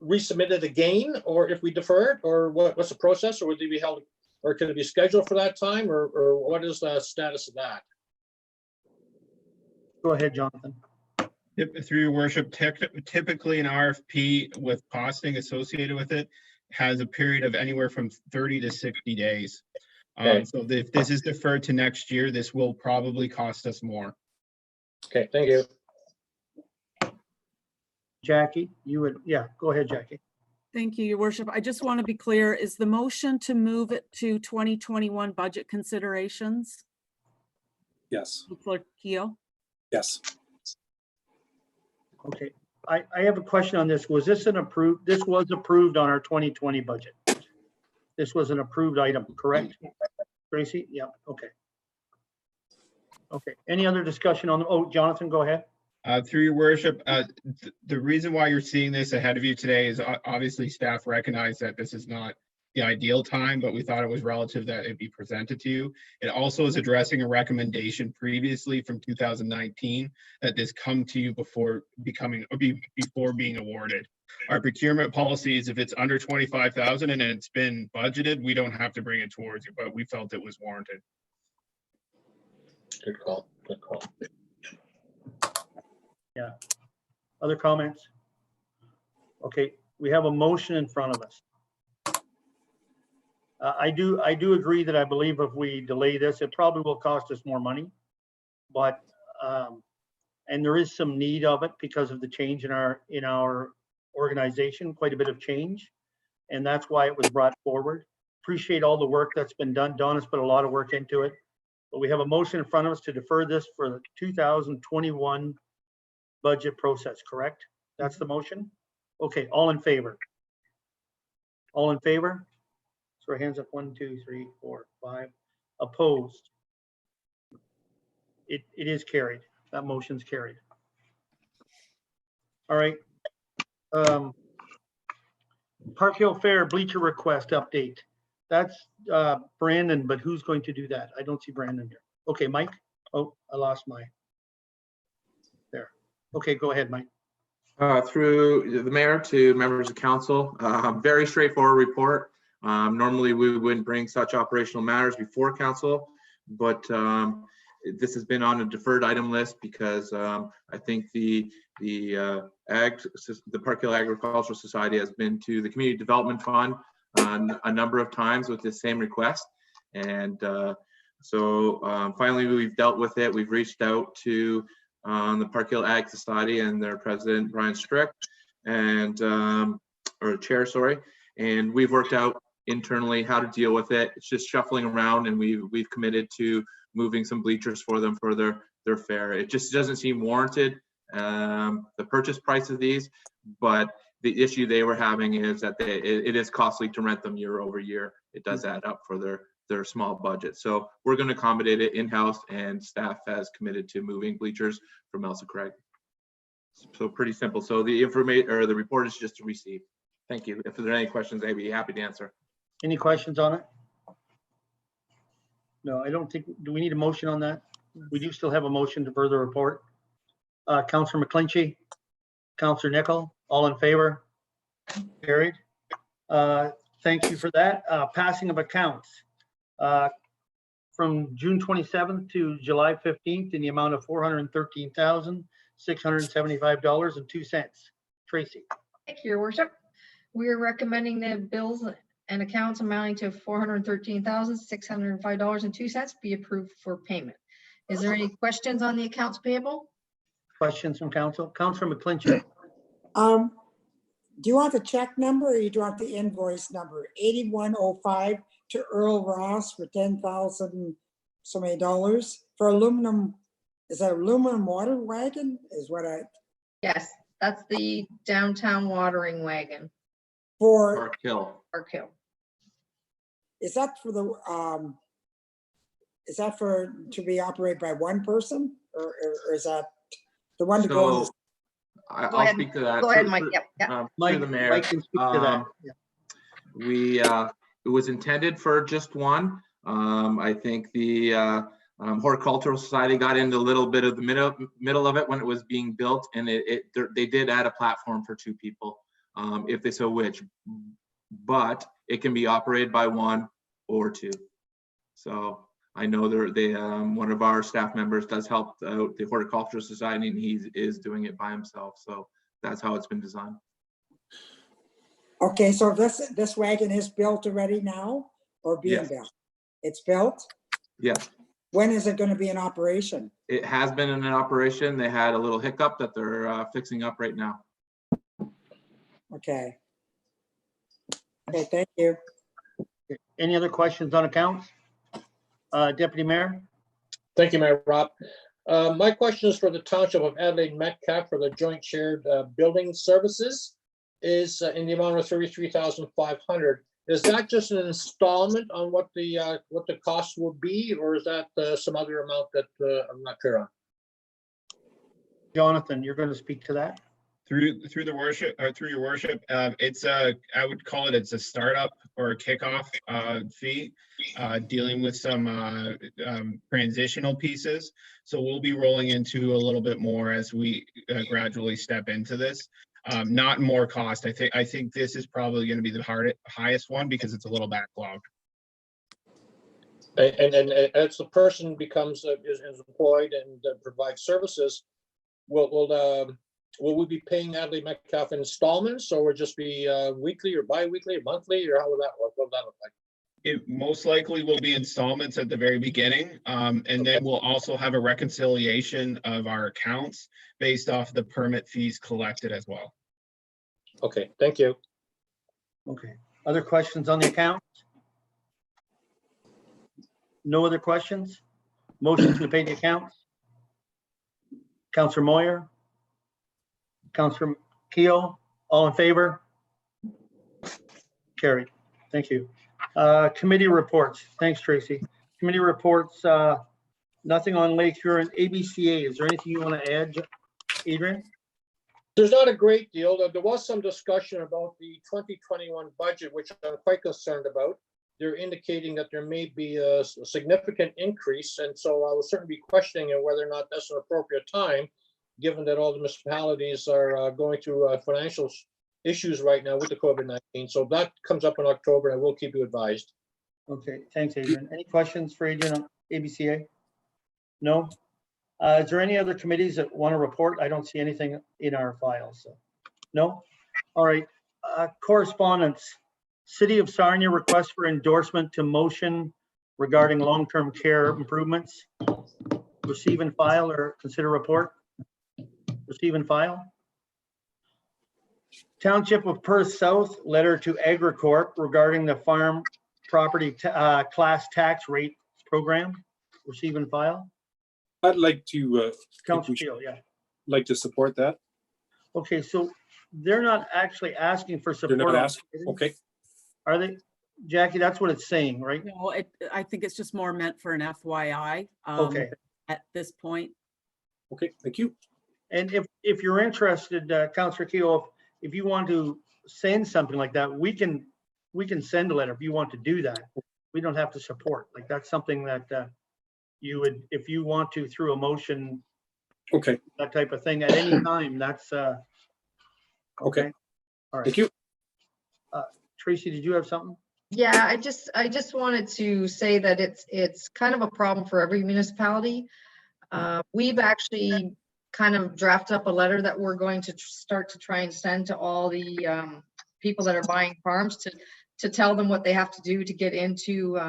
resubmitted again, or if we defer it, or what's the process, or would it be held, or could it be scheduled for that time, or what is the status of that? Go ahead, Jonathan. Through your worship, typically an RFP with costing associated with it has a period of anywhere from 30 to 60 days. Okay. So if this is deferred to next year, this will probably cost us more. Okay, thank you. Jackie, you would, yeah, go ahead, Jackie. Thank you, your worship. I just want to be clear, is the motion to move it to 2021 budget considerations? Yes. Councillor Keel? Yes. Okay, I have a question on this. Was this this was approved on our 2020 budget? This was an approved item, correct? Tracy? Yeah, okay. Okay, any other discussion on, oh, Jonathan, go ahead. Through your worship, the reason why you're seeing this ahead of you today is obviously staff recognize that this is not the ideal time, but we thought it was relative that it be presented to you. It also is addressing a recommendation previously from 2019 that this come to you before being awarded. Our procurement policy is if it's under 25,000 and it's been budgeted, we don't have to bring it towards you, but we felt it was warranted. Good call, good call. Yeah. Other comments? Okay, we have a motion in front of us. I do agree that I believe if we delay this, it probably will cost us more money. But, and there is some need of it because of the change in our organization, quite a bit of change. And that's why it was brought forward. Appreciate all the work that's been done. Don has put a lot of work into it. But we have a motion in front of us to defer this for the 2021 budget process, correct? That's the motion? Okay, all in favor? All in favor? So our hands up, 1, 2, 3, 4, 5. Opposed? It is carried. That motion's carried. All right. Park Hill Fair bleacher request update. That's Brandon, but who's going to do that? I don't see Brandon here. Okay, Mike. Oh, I lost my. There. Okay, go ahead, Mike. Through the mayor to members of council, very straightforward report. Normally we wouldn't bring such operational matters before council, but this has been on a deferred item list because I think the Park Hill Agricultural Society has been to the Community Development Fund a number of times with this same request. And so finally we've dealt with it. We've reached out to the Park Hill Ag Society and their president, Brian Strick, and or chair, sorry. And we've worked out internally how to deal with it. It's just shuffling around, and we've committed to moving some bleachers for them for their fair. It just doesn't seem warranted, the purchase price of these, but the issue they were having is that it is costly to rent them year over year. It does add up for their small budget. So we're going to accommodate it in-house, and staff has committed to moving bleachers from Elsa Craig. So pretty simple. So the information or the report is just to receive. Thank you. If there are any questions, I'd be happy to answer. Any questions on it? No, I don't think, do we need a motion on that? We do still have a motion to further report. Councillor McClinchy, Councillor Nickel, all in favor? Carried. Thank you for that. Passing of accounts. From June 27th to July 15th in the amount of $413,675.02. Tracy. Thank you, Your Worship. We are recommending the bills and accounts amounting to $413,605.02 be approved for payment. Is there any questions on the accounts payable? Questions from council? Councillor McClinchy. Do you want the check number or you do want the invoice number? 8105 to Earl Ross for 10,000 so many dollars for aluminum. Is that aluminum water wagon is what I, Yes, that's the downtown watering wagon, for, Park Hill. Park Hill. is that for the, is that for, to be operated by one person or is that the one to go on? So Go I'll ahead. speak to that. Go ahead, Through- Mike. through- Yep, yep. through Mike, the mayor. Mike can speak to that. Yeah. It was intended for just one. I think the Horticultural Society got into a little bit of the middle of it when it was being built, and they did add a platform for 2 people, if they so wish. But it can be operated by 1 or 2. So I know one of our staff members does help out the Horticultural Society, and he is doing it by himself. So that's how it's been designed. Okay, so this wagon is built already now or being Yes. built? It's built? Yes. When is it going to be in operation? It has been in an operation. They had a little hiccup that they're fixing up right now. Okay. Okay, thank you. Any other questions on accounts? Deputy Mayor? Thank you, Mayor Rob. My question is for the Township of Adelaide Metcalf for the Joint Shared Building Services is in the amount of 33,500. Is that just an installment on what the cost will be, or is that some other amount that I'm not clear on? Jonathan, you're going to speak to that? Through the worship, or through your worship, it's I would call it's a startup or a kickoff fee, dealing with some transitional pieces. So we'll be rolling into a little bit more as we gradually step into this. Not more cost. I think this is probably going to be the highest one because it's a little backlogged. And as the person becomes is employed and provides services, will we be paying Adelaide Metcalf in installments, or will it just be weekly or bi-weekly or monthly, or how will that work? What will that look like? It most likely will be installments at the very beginning, and then we'll also have a reconciliation of our accounts based off the permit fees collected as well. Okay, thank you. Okay. Other questions on the accounts? No other questions? Motion to pay the accounts? Councillor Moyer? Councillor Keel, all in favor? Carried. Thank you. Committee reports. Thanks, Tracy. Committee reports, nothing on Lake Huron ABCA. Is there anything you want to add, Adrian? There's not a great deal. There was some discussion about the 2021 budget, which I'm quite concerned about. They're indicating that there may be a significant increase, and so I will certainly be questioning whether or not that's an appropriate time, given that all the municipalities are going through financial issues right now with the COVID-19. So that comes up in October, and I will keep you advised. Okay, thanks, Adrian. Any questions for Adrian on ABCA? No? Is there any other committees that want to report? I don't see anything in our files. So. No? All right. Correspondence. City of Sarnia request for endorsement to motion regarding long-term care improvements. Receive and file or consider report. Receive and file. Township of Perth South letter to Agricorp regarding the farm property class tax rate program. Receive and file. I'd like to, Councilor Keel, yeah. like to support that. Okay, so they're not actually asking for support. They're not on asking, it, okay. Are they? Jackie, that's what it's saying, right? No, I think it's just more meant for an FYI. Okay. At this point. Okay, thank you. And if you're interested, Councilor Keel, if you want to send something like that, we can send a letter if you want to do that. We don't have to support. Like that's something that you would, if you want to through a motion. Okay. That type of thing at any time. That's okay. All right. Thank you. Tracy, did you have something? Yeah, I just wanted to say that it's kind of a problem for every municipality. We've actually kind of drafted up a letter that we're going to start to try and send to all the people that are buying farms to tell them what they have to do to get into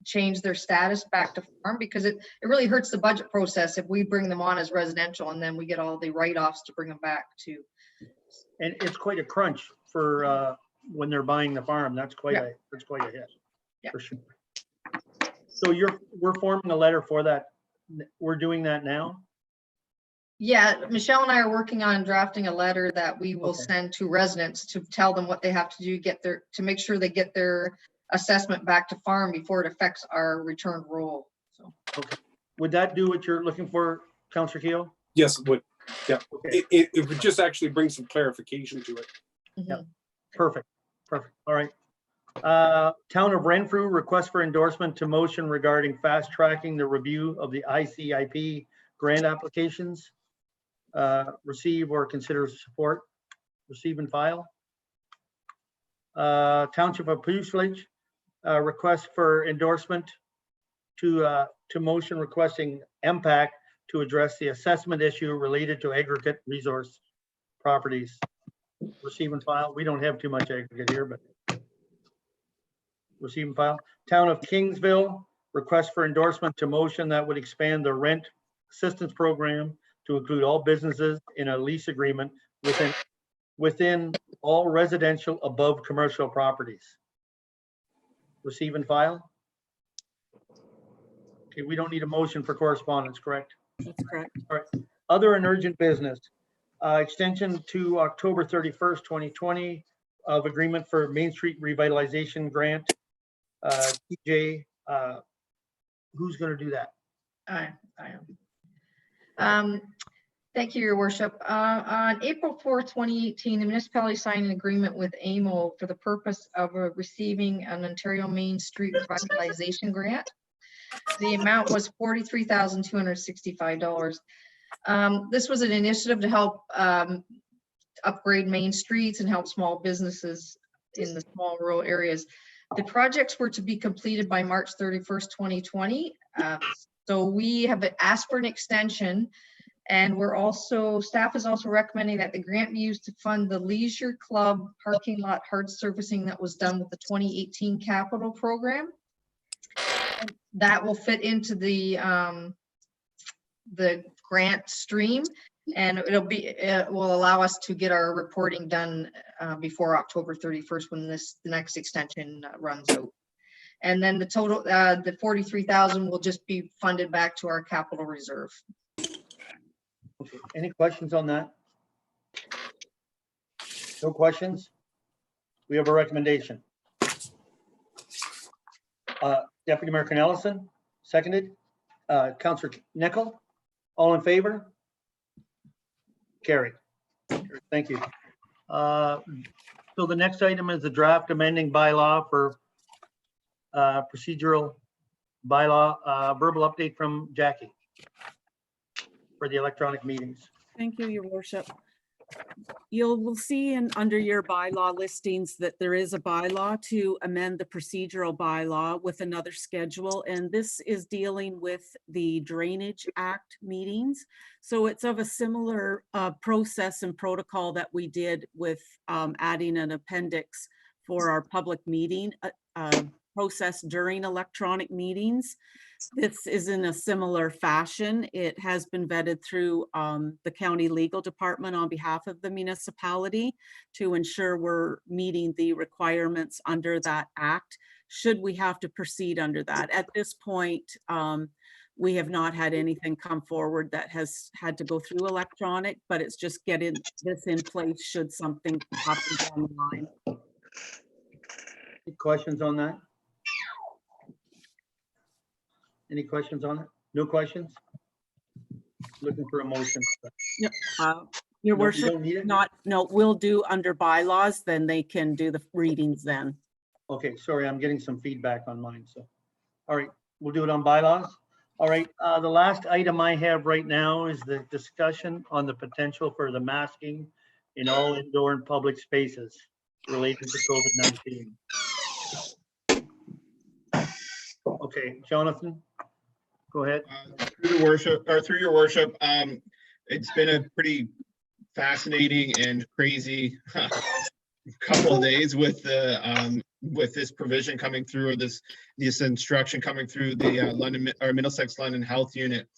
change their status back to farm, because it really hurts the budget process if we bring them on as residential and then we get all the write-offs to bring them back to. And it's quite a crunch for when they're buying the farm. That's quite Yeah. a hit. Yeah. For sure. So we're forming a letter for that. We're doing that now? Yeah, Michelle and I are working on drafting a letter that we will Okay. send to residents to tell them what they have to do, to make sure they get their assessment back to farm before it affects our return roll. So, Okay. Would that do what you're looking for, Councillor Keough? Yes, it would. Yeah, Okay. it would just actually bring some clarification to it. mhm. Perfect. All right. Town of Renfrew, request for endorsement to motion regarding fast tracking the review of the ICIP grant applications. Receive or consider support. Receive and file. Township of Pushlage, request for endorsement to motion requesting MPAC to address the assessment issue related to aggregate resource properties. Receive and file. We don't have too much aggregate here, but receive and file. Town of Kingsville, request for endorsement to motion that would expand the rent assistance program to include all businesses in a lease agreement within all residential above commercial properties. Receive and file. Okay, we don't need a motion for correspondence, correct? That's correct. All right. Other and urgent business. Extension to October 31st, 2020 of agreement for Main Street Revitalization Grant. TJ, who's going to do that? I am. Thank you, Your Worship. On April 4th, 2018, the municipality signed an agreement with AMO for the purpose of receiving an Ontario Main Street Revitalization Grant. The amount was $43,265. This was an initiative to help upgrade main streets and help small businesses in the small rural areas. The projects were to be completed by March 31st, 2020. So we have asked for an extension, and staff is also recommending that the grant be used to fund the Leisure Club parking lot hard surfacing that was done with the 2018 capital program. And that will fit into the grant stream, and it will allow us to get our reporting done before October 31st when the next extension runs out. And then the total, the 43,000 will just be funded back to our capital reserve. Okay. Any questions on that? No questions? We have a recommendation. Deputy Mayor Ellison, seconded. Councillor Nickel, all in favor? Carried. Thank you. So the next item is the draft amending bylaw for procedural bylaw, verbal update from Jackie for the electronic meetings. Thank you, Your Worship. You'll see under your bylaw listings that there is a bylaw to amend the procedural bylaw with another schedule, and this is dealing with the Drainage Act meetings. So it's of a similar process and protocol that we did with adding an appendix for our public meeting process during electronic meetings. This is in a similar fashion. It has been vetted through the county legal department on behalf of the municipality to ensure we're meeting the requirements under that act, should we have to proceed under that. At this point, we have not had anything come forward that has had to go through electronic, but it's just getting this in place should something happen down the line. Any questions on that? Any questions on it? No questions? Looking for a motion. Yep. Your No, you Worship, don't need it? no, we'll do under bylaws, then they can do the readings then. Okay, sorry, I'm getting some feedback on mine, so. All right, we'll do it on bylaws. All right, the last item I have right now is the discussion on the potential for the masking in all indoor and public spaces related to COVID-19. Okay, Jonathan, go ahead. Through your worship, it's been a pretty fascinating and crazy couple of days with this provision coming through, or this instruction coming through the Middlesex London Health Unit.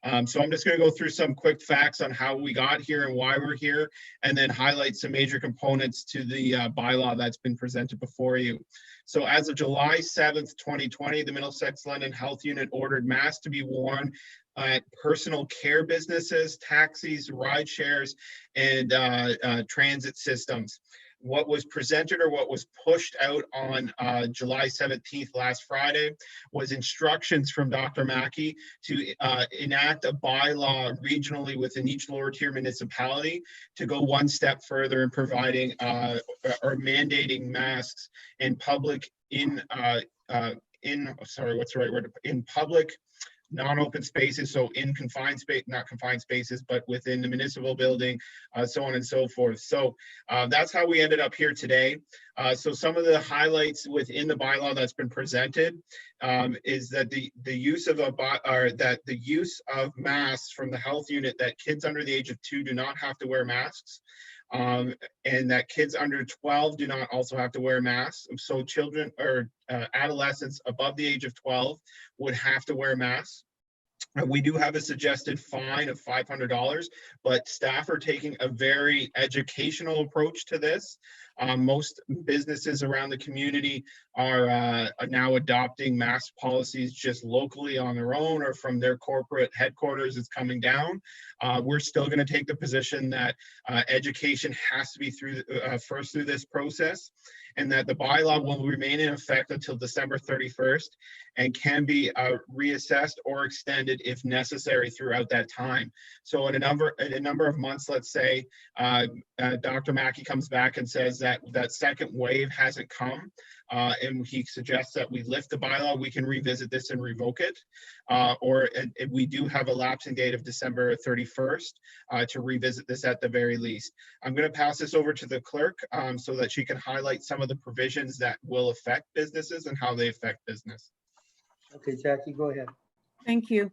So I'm just going to go through some quick facts on how we got here and why we're here, and then highlight some major components to the bylaw that's been presented before you. So as of July 7th, 2020, the Middlesex London Health Unit ordered masks to be worn at personal care businesses, taxis, ride shares, and transit systems. What was presented or what was pushed out on July 17th, last Friday, was instructions from Dr. Mackey to enact a bylaw regionally within each lower tier municipality to go one step further in providing or mandating masks in public, in public non-open spaces, so in confined space, not confined spaces, but within the municipal building, so on and so forth. So that's how we ended up here today. So some of the highlights within the bylaw that's been presented is that the use of the use of masks from the health unit, that kids under the age of 2 do not have to wear masks. And that kids under 12 do not also have to wear masks. So children or adolescents above the age of 12 would have to wear masks. We do have a suggested fine of $500, but staff are taking a very educational approach to this. Most businesses around the community are now adopting mask policies just locally on their own, or from their corporate headquarters it's coming down. We're still going to take the position that education has to be first through this process, and that the bylaw will remain in effect until December 31st and can be reassessed or extended if necessary throughout that time. So in a number of months, let's say, Dr. Mackey comes back and says that that second wave hasn't come, and he suggests that we lift the bylaw, we can revisit this and revoke it. Or we do have a lapsing date of December 31st to revisit this at the very least. I'm going to pass this over to the clerk so that she can highlight some of the provisions that will affect businesses and how they affect business. Okay, Jackie, go ahead. Thank you.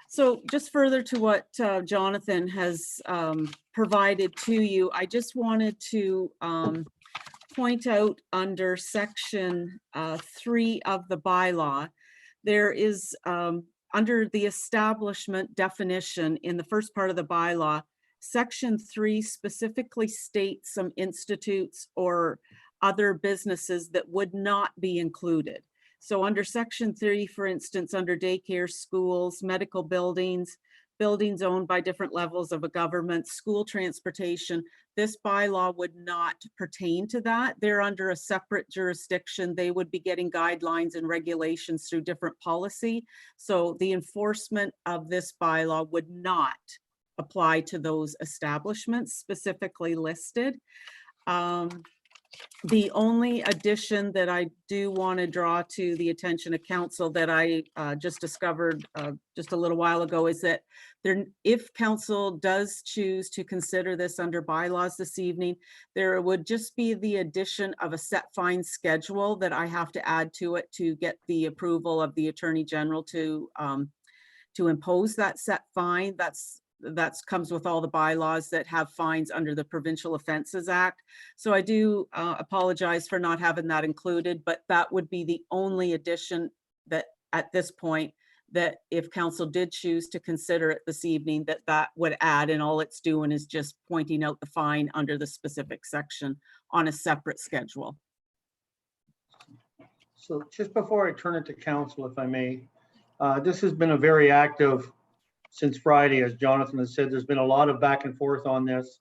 So just further to what Jonathan has provided to you, I just wanted to point out under section 3 of the bylaw, there is under the establishment definition in the first part of the bylaw, section 3 specifically states some institutes or other businesses that would not be included. So under section 3, for instance, under daycare, schools, medical buildings, buildings owned by different levels of a government, school transportation, this bylaw would not pertain to that. They're under a separate jurisdiction. They would be getting guidelines and regulations through different policy. So the enforcement of this bylaw would not apply to those establishments specifically listed. The only addition that I do want to draw to the attention of council that I just discovered just a little while ago is that if council does choose to consider this under bylaws this evening, there would just be the addition of a set fine schedule that I have to add to it to get the approval of the Attorney General to impose that set fine. That comes with all the bylaws that have fines under the Provincial Offences Act. So I do apologize for not having that included, but that would be the only addition that at this point, that if council did choose to consider it this evening, that would add, and all it's doing is just pointing out the fine under the specific section on a separate schedule. So just before I turn it to council, if I may, this has been a very active since Friday, as Jonathan has said. There's been a lot of back and forth on this.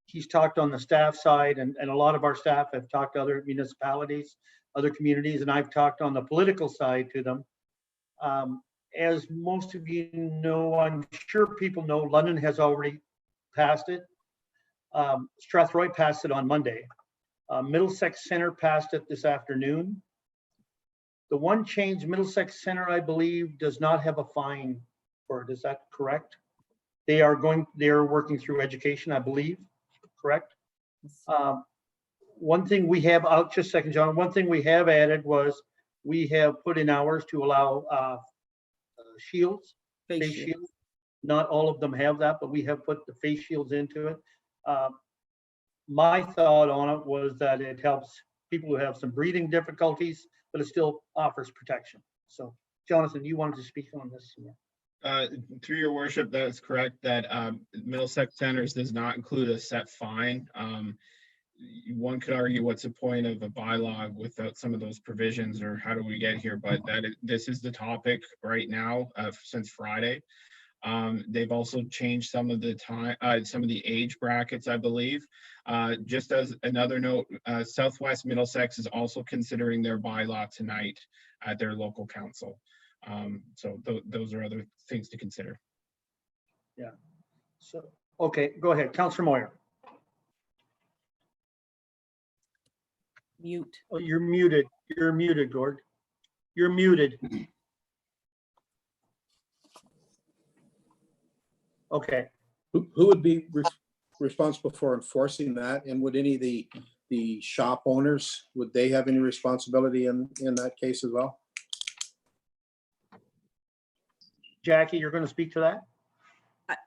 He's talked on the staff side, and a lot of our staff have talked to other municipalities, other communities, and I've talked on the political side to them. As most of you know, I'm sure people know, London has already passed it. Strathroy passed it on Monday. Middlesex Center passed it this afternoon. The one change, Middlesex Center, I believe, does not have a fine for it. Is that correct? They are working through education, I believe, correct? One thing we have, just a second, John, one thing we have added was we have put in hours to allow shields, face shields. Not all of them have that, but we have put the face shields into it. My thought on it was that it helps people who have some breathing difficulties, but it still offers protection. So, Jonathan, you wanted to speak on this? Through your worship, that is correct, that Middlesex Centers does not include a set fine. One could argue what's the point of a bylaw without some of those provisions, or how do we get here? But this is the topic right now since Friday. They've also changed some of the time, some of the age brackets, I believe. Just as another note, Southwest Middlesex is also considering their bylaw tonight at their local council. So those are other things to consider. Yeah. So, okay, go ahead, Councillor Moyer. Mute. Oh, you're muted. You're muted, Gord. You're muted. Okay. Who would be responsible for enforcing that? And would any of the shop owners, would they have any responsibility in that case as well? Jackie, you're going to speak to that?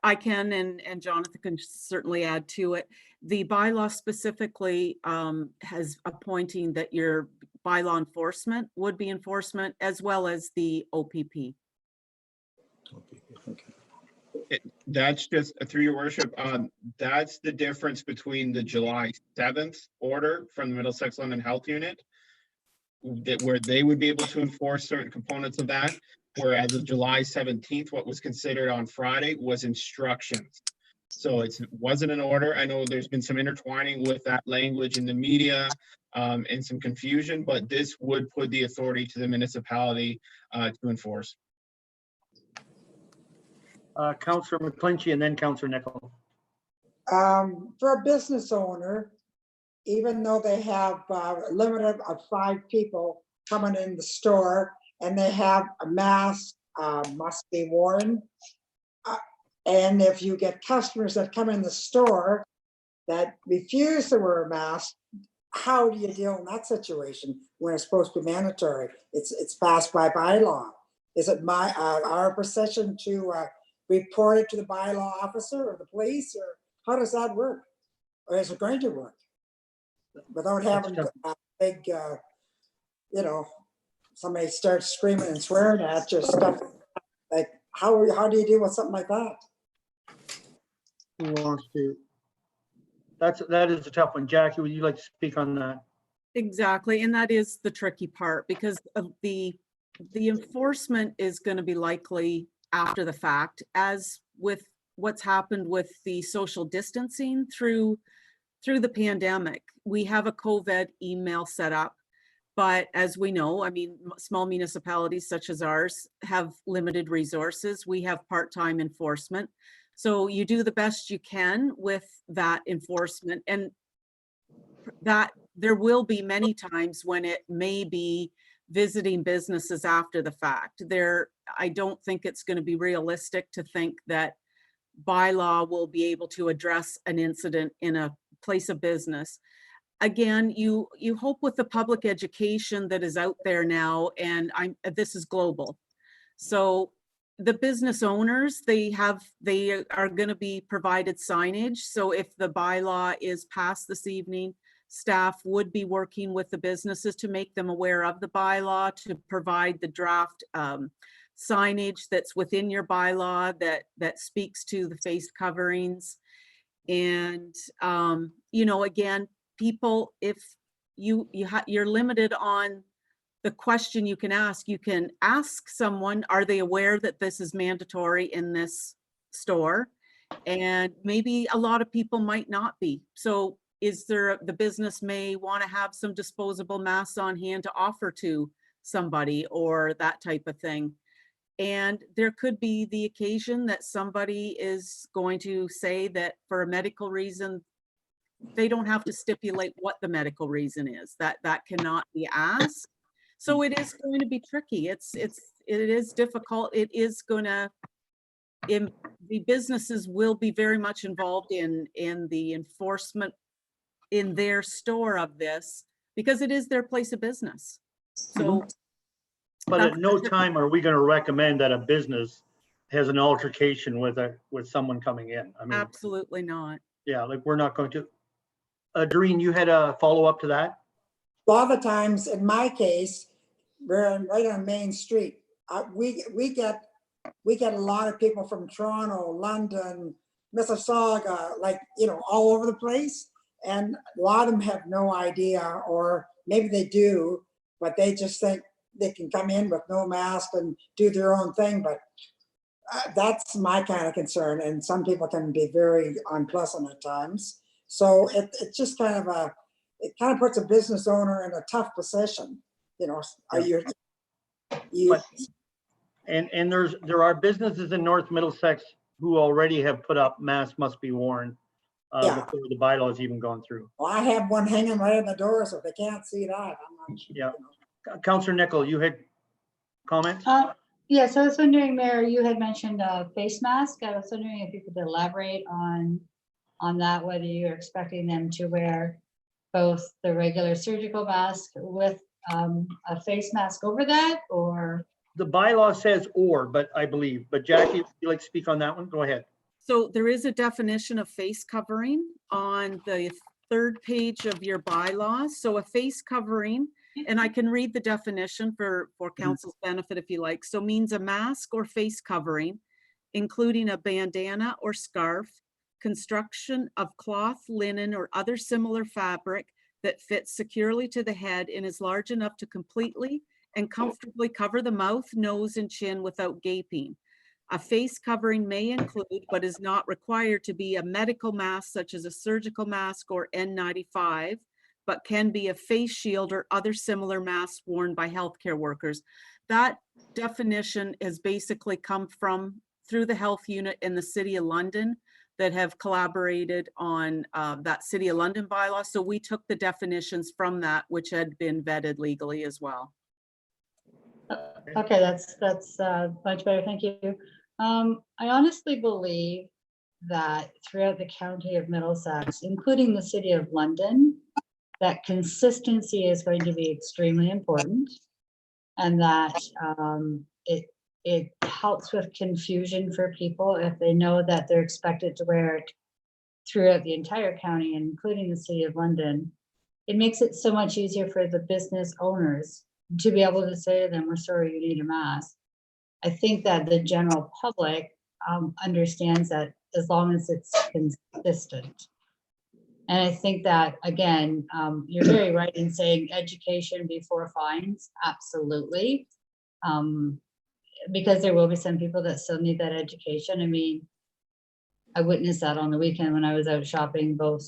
I can, and Jonathan can certainly add to it. The bylaw specifically has appointing that your bylaw enforcement would be enforcement, as well as the OPP. Okay. That's just through your worship. That's the difference between the July 7th order from the Middlesex London Health Unit, where they would be able to enforce certain components of that. Whereas of July 17th, what was considered on Friday was instructions. So it wasn't an order. I know there's been some intertwining with that language in the media and some confusion, but this would put the authority to the municipality to enforce. Councillor McClinchy and then Councillor Nickel. For a business owner, even though they have a limit of 5 people coming in the store and they have a mask must be worn. And if you get customers that come in the store that refuse to wear a mask, how do you deal in that situation when it's supposed to be mandatory? It's passed by bylaw. Is it our position to report it to the bylaw officer or the police, or how does that work? Or is it going to work? Without having a big, you know, somebody starts screaming and swearing at you, stuff like, how do you deal with something like that? Who wants to? That is a tough one. Jackie, would you like to speak on that? Exactly, and that is the tricky part, because of the enforcement is going to be likely after the fact, as with what's happened with the social distancing through the pandemic. We have a COVID email set up, but as we know, I mean, small municipalities such as ours have limited resources. We have part-time enforcement. So you do the best you can with that enforcement, and that there will be many times when it may be visiting businesses after the fact. I don't think it's going to be realistic to think that bylaw will be able to address an incident in a place of business. Again, you hope with the public education that is out there now, and this is global. So the business owners, they are going to be provided signage. So if the bylaw is passed this evening, staff would be working with the businesses to make them aware of the bylaw, to provide the draft signage that's within your bylaw that speaks to the face coverings. And you know, again, people, if you're limited on the question you can ask someone, are they aware that this is mandatory in this store? And maybe a lot of people might not be. So the business may want to have some disposable masks on hand to offer to somebody, or that type of thing. And there could be the occasion that somebody is going to say that for a medical reason, they don't have to stipulate what the medical reason is. That cannot be asked. So it is going to be tricky. It is difficult. It is going to, the businesses will be very much involved in the enforcement in their store of this, because it is their place of business. So, but at no time are we going to recommend that a business has an altercation with someone coming in. I mean, absolutely not. Yeah, like we're not going to. Doreen, you had a follow up to that? A lot of the times, in my case, we're right on Main Street. We get we get a lot of people from Toronto, London, Mississauga, like, you know, all over the place. And a lot of them have no idea, or maybe they do, but they just think they can come in with no mask and do their own thing. But that's my kind of concern. And some people can be very unpleasant at times. So it's just kind of it kind of puts a business owner in a tough position. You know, are you? And there are businesses in North Middlesex who already have put up masks must be worn before the bylaws even gone through. Well, I have one hanging right in the door, so if they can't see that, I'm not sure. Yeah. You know. Councillor Nicol, you had comments? Yes, I was wondering, Mayor, you had mentioned a face mask. I was wondering if you could elaborate on that, whether you're expecting them to wear both the regular surgical mask with a face mask over that, or? The bylaw says or, but I believe, but Jackie, would you like to speak on that one? Go ahead. So there is a definition of face covering on the 3rd page of your bylaws. So a face covering, and I can read the definition for council's benefit if you like. So means a mask or face covering, including a bandana or scarf, construction of cloth, linen, or other similar fabric that fits securely to the head and is large enough to completely and comfortably cover the mouth, nose, and chin without gaping. A face covering may include, but is not required to be, a medical mask such as a surgical mask or N95, but can be a face shield or other similar masks worn by healthcare workers. That definition has basically come from through the health unit in the City of London that have collaborated on that City of London bylaw. So we took the definitions from that, which had been vetted legally as well. Okay, that's much better. Thank you. I honestly believe that throughout the county of Middlesex, including the City of London, that consistency is going to be extremely important, and that it helps with confusion for people if they know that they're expected to wear it throughout the entire county, including the City of London. It makes it so much easier for the business owners to be able to say to them, we're sorry, you need a mask. I think that the general public understands that as long as it's consistent. And I think that, again, you're very right in saying education before fines, absolutely. Because there will be some people that still need that education. I mean, I witnessed that on the weekend when I was out shopping, both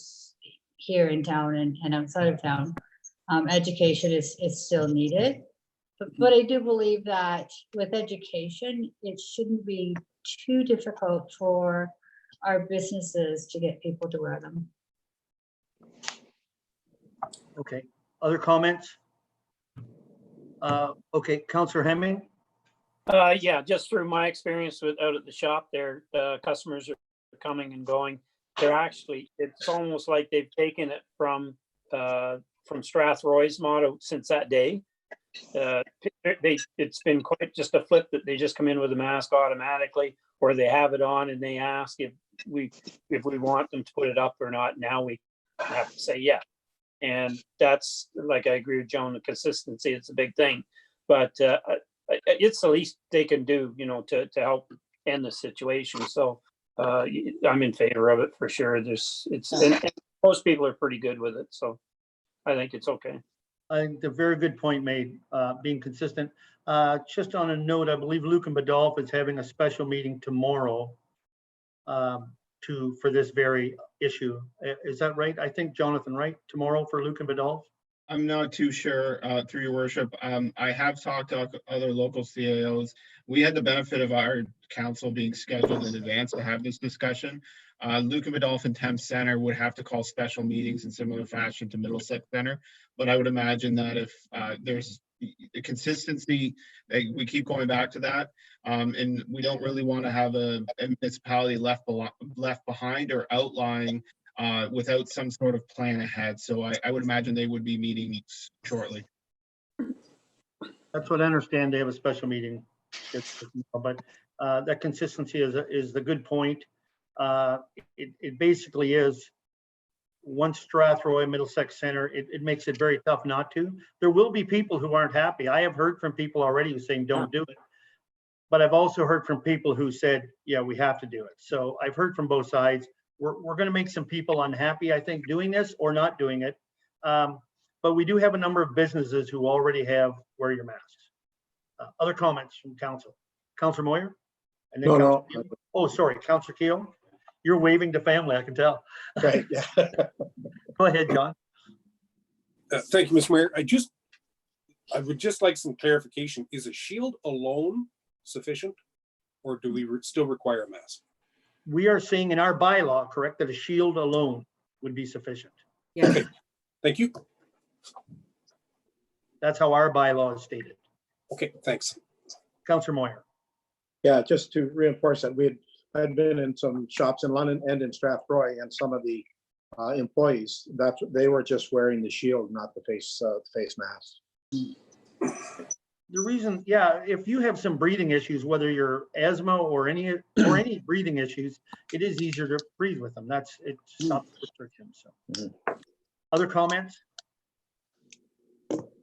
here in town and outside of town. Education is still needed. But I do believe that with education, it shouldn't be too difficult for our businesses to get people to wear them. Okay, other comments? Okay, Councillor Hemming? Yeah, just through my experience out at the shop there, the customers are coming and going. They're actually, it's almost like they've taken it from Strathroy's motto since that day. It's been quite just a flip that they just come in with a mask automatically, or they have it on and they ask if we want them to put it up or not. Now we have to say yeah. And that's, like, I agree with Joan, the consistency, it's a big thing, but it's the least they can do, you know, to help end the situation. So I'm in favor of it for sure. And most people are pretty good with it. So I think it's okay. I think a very good point made, being consistent. Just on a note, I believe Luke and Badolf is having a special meeting tomorrow for this very issue. Is that right? I think, Jonathan, right? Tomorrow for Luke and Badolf? I'm not too sure, through your worship. I have talked to other local CAOs. We had the benefit of our council being scheduled in advance to have this discussion. Luke and Badolf and Thames Center would have to call special meetings in similar fashion to Middlesex Center. But I would imagine that if there's a consistency, we keep going back to that. And we don't really want to have a municipality left behind or outlying without some sort of plan ahead. So I would imagine they would be meeting shortly. That's what I understand. They have a special meeting. But that consistency is the good point. It basically is, once Strathroy, Middlesex Center, it makes it very tough not to. There will be people who aren't happy. I have heard from people already saying don't do it. but I've also heard from people who said, yeah, we have to do it. So I've heard from both sides. We're going to make some people unhappy, I think, doing this or not doing it. But we do have a number of businesses who already have wear your masks. Other comments from council? Councilor Moyer? And then No. Oh, sorry, Councilor Keough. You're waving to family, I can tell. Right, yeah. Go ahead, John. Thank you, Mr. Mayor. I would just like some clarification. Is a shield alone sufficient, or do we still require a mask? We are saying in our bylaw, correct, that a shield alone would be sufficient. Yes. Okay, thank you. That's how our bylaw is stated. Okay, thanks. Councilor Moyer. Yeah, just to reinforce that, I had been in some shops in London and in Strathroy, and some of the employees, they were just wearing the shield, not the face mask. The reason, yeah, if you have some breathing issues, whether you're asthma or any breathing issues, it is easier to breathe with them. It stops the restriction. So, other comments?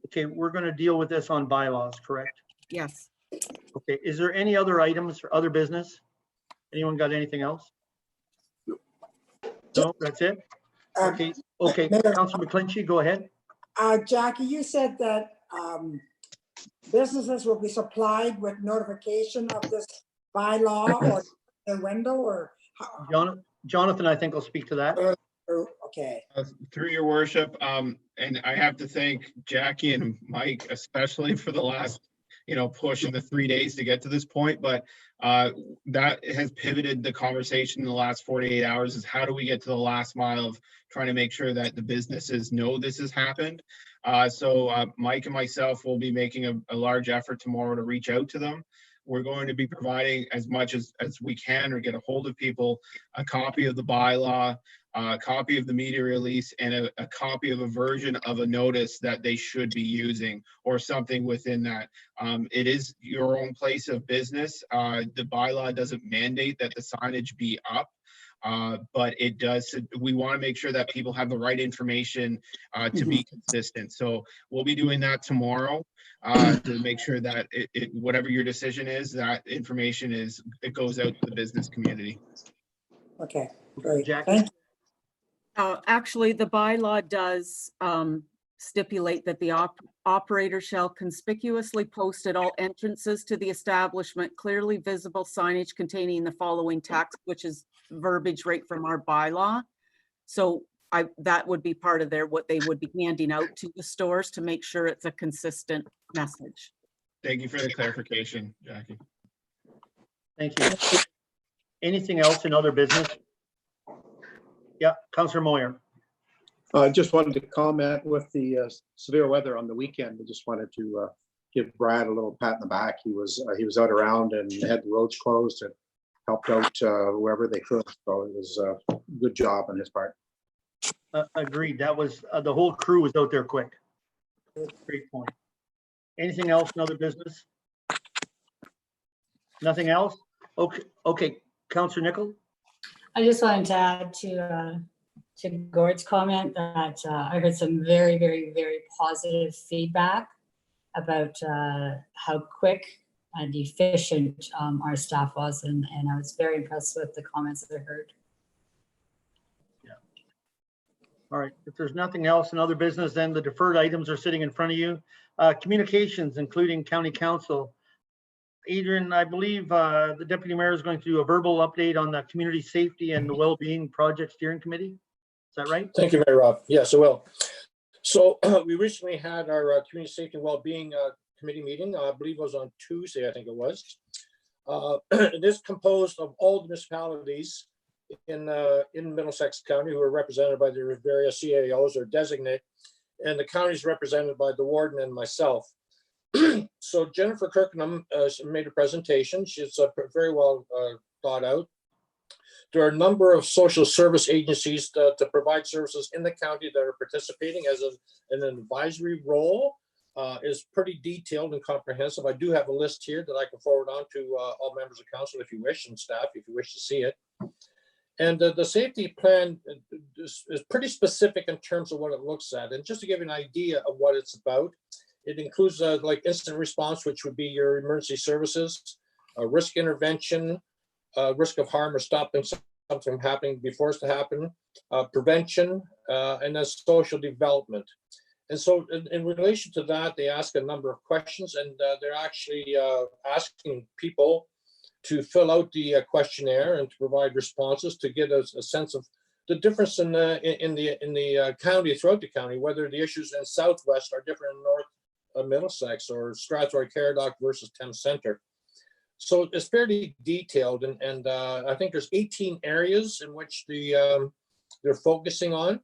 Okay, we're going to deal with this on bylaws, correct? Yes. Okay, is there any other items for other business? Anyone got anything else? No, that's it? Okay, Councilor McClinchy, go ahead. Jackie, you said that businesses will be supplied with notification of this bylaw or their window, or Jonathan, I think will speak to that. Okay. Through your worship, and I have to thank Jackie and Mike, especially for the last, push in the 3 days to get to this point. But that has pivoted the conversation in the last 48 hours is how do we get to the last mile of trying to make sure that the businesses know this has happened. So Mike and myself will be making a large effort tomorrow to reach out to them. We're going to be providing as much as we can or get a hold of people, a copy of the bylaw, a copy of the media release, and a copy of a version of a notice that they should be using or something within that. It is your own place of business. The bylaw doesn't mandate that the signage be up. But it does, we want to make sure that people have the right information to be consistent. So we'll be doing that tomorrow to make sure that whatever your decision is, that information it goes out to the business community. Okay, great. Jackie? Thank you. Actually, the bylaw does stipulate that the operator shall conspicuously post at all entrances to the establishment clearly visible signage containing the following text, which is verbiage right from our bylaw. So that would be part of what they would be handing out to the stores to make sure it's a consistent message. Thank you for the clarification, Jackie. Thank you. Anything else in other business? Yeah, Councilor Moyer. I just wanted to comment with the severe weather on the weekend. I just wanted to give Brad a little pat in the back. He was out around and had the roads closed and helped out wherever they could. So it was a good job on his part. Agreed. That was the whole crew was out there quick. Great point. Anything else in other business? Nothing else? Okay. Councilor Nicol. I just wanted to add to Gord's comment that I heard some very, very, very positive feedback about how quick and efficient our staff was, and I was very impressed with the comments that I heard. Yeah. All right. If there's nothing else in other business, then the deferred items are sitting in front of you. Communications, including County Council. Adrian, I believe the Deputy Mayor is going to do a verbal update on the Community Safety and the Wellbeing Project Steering Committee. Is that right? Thank you, Mayor Rob. Yes, I will. So we recently had our Community Safety and Wellbeing Committee meeting. I believe it was on Tuesday, I think it was. It is composed of all the municipalities in Middlesex County who are represented by their various CAOs or designate, and the county is represented by the warden and myself. So Jennifer Kirknam made a presentation. She's very well thought out. There are a number of social service agencies to provide services in the county that are participating as an advisory role. Is pretty detailed and comprehensive. I do have a list here that I can forward on to all members of council if you wish, and staff if you wish to see it. And the safety plan is pretty specific in terms of what it looks at. And just to give you an idea of what it's about, it includes like instant response, which would be your emergency services, risk intervention, risk of harm or stopping something from happening before it's to happen, prevention, and then social development. And so in relation to that, they ask a number of questions, and they're actually asking people to fill out the questionnaire and to provide responses to get a sense of the difference in the county, throughout the county, whether the issues in Southwest are different in North Middlesex or Strathroy Caradoc versus Thames Centre. So it's fairly detailed, and I think there's 18 areas in which they're focusing on.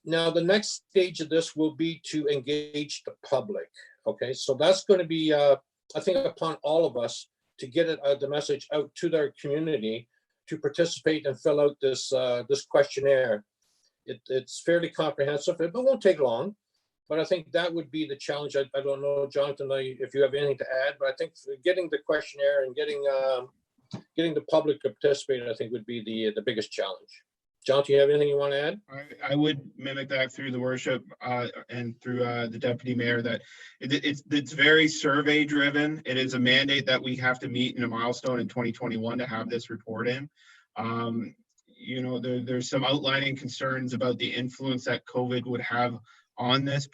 Now, the next stage of this will be to engage the public. Okay, so that's going to be, I think, upon all of us to get the message out to their community to participate and fill out this questionnaire. It's fairly comprehensive. It won't take long, but I think that would be the challenge. I don't know, Jonathan, if you have anything to add, but I think getting the questionnaire and getting the public to participate, I think, would be the biggest challenge. John, do you have anything you want to add? I would mimic that through the worship and through the deputy mayor, that it's very survey driven. It is a mandate that we have to meet in a milestone in 2021 to have this report in. You know, there's some outlining concerns about the influence that COVID would have on this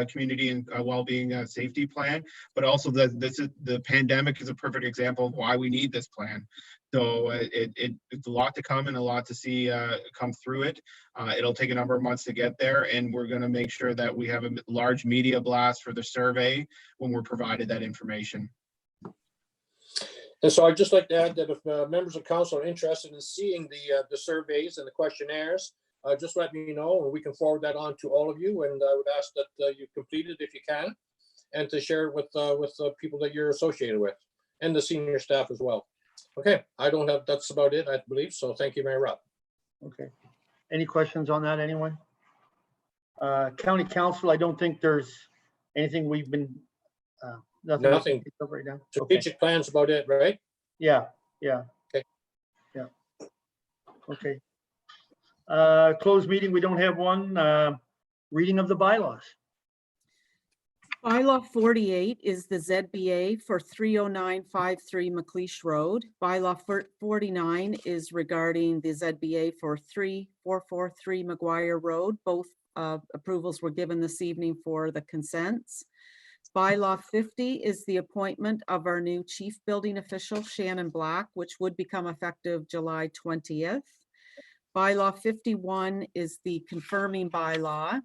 community and well-being safety plan, but also the pandemic is a perfect example of why we need this plan. So it's a lot to come and a lot to see come through it. It'll take a number of months to get there, and we're going to make sure that we have a large media blast for the survey when we're provided that information. And so I'd just like to add that if members of council are interested in seeing the surveys and the questionnaires, just let me know and we can forward that on to all of you. And I would ask that you complete it if you can, and to share it with people that you're associated with and the senior staff as well. Okay, that's about it, I believe. So thank you, Mayor Rob. Okay. Any questions on that, anyone? County Council, I don't think there's anything we've been, nothing right now. Strategic plan's about it, right? Yeah. Okay. Yeah. Okay. Closed meeting, we don't have one. Reading of the bylaws. Bylaw 48 is the ZBA for 30953 McLeish Road. Bylaw 49 is regarding the ZBA for 3443 McGuire Road. Both approvals were given this evening for the consents. Bylaw 50 is the appointment of our new chief building official, Shannon Black, which would become effective July 20th. Bylaw 51 is the confirming bylaw.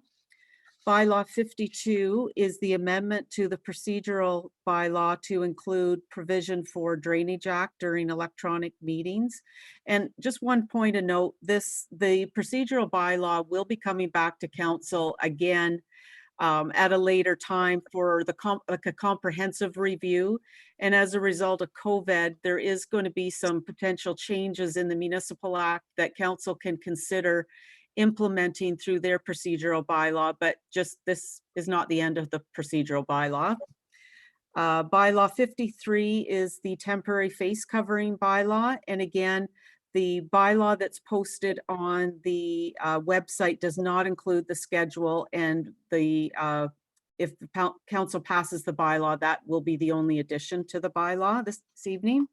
Bylaw 52 is the amendment to the procedural bylaw to include provision for Drainage Act during electronic meetings. And just one point of note, the procedural bylaw will be coming back to council again at a later time for a comprehensive review. And as a result of COVID, there is going to be some potential changes in the Municipal Act that council can consider implementing through their procedural bylaw, but just this is not the end of the procedural bylaw. Bylaw 53 is the temporary face covering bylaw. And again, the bylaw that's posted on the website does not include the schedule, and if the council passes the bylaw, that will be the only addition to the bylaw this evening.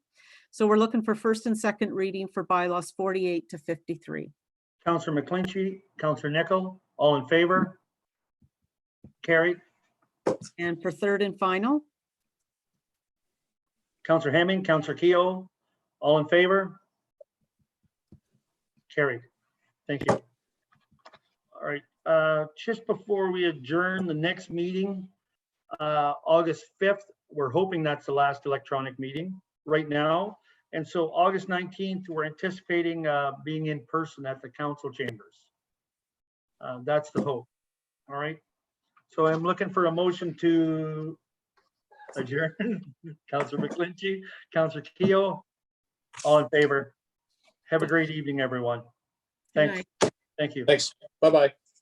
So we're looking for first and second reading for bylaws 48 to 53. Councillor McClinchy, Councillor Nickel, all in favor? Carried. And for third and final? Councillor Hemming, Councillor Keogh, all in favor? Carried. Thank you. All right, just before we adjourn the next meeting, August 5th, we're hoping that's the last electronic meeting right now. And so August 19th, we're anticipating being in person at the council chambers. That's the hope. All right. So I'm looking for a motion to adjourn. Councillor McClinchy, Councillor Keogh, all in favor. Have a great evening, everyone. Thanks. Thank you. Thanks. Bye-bye.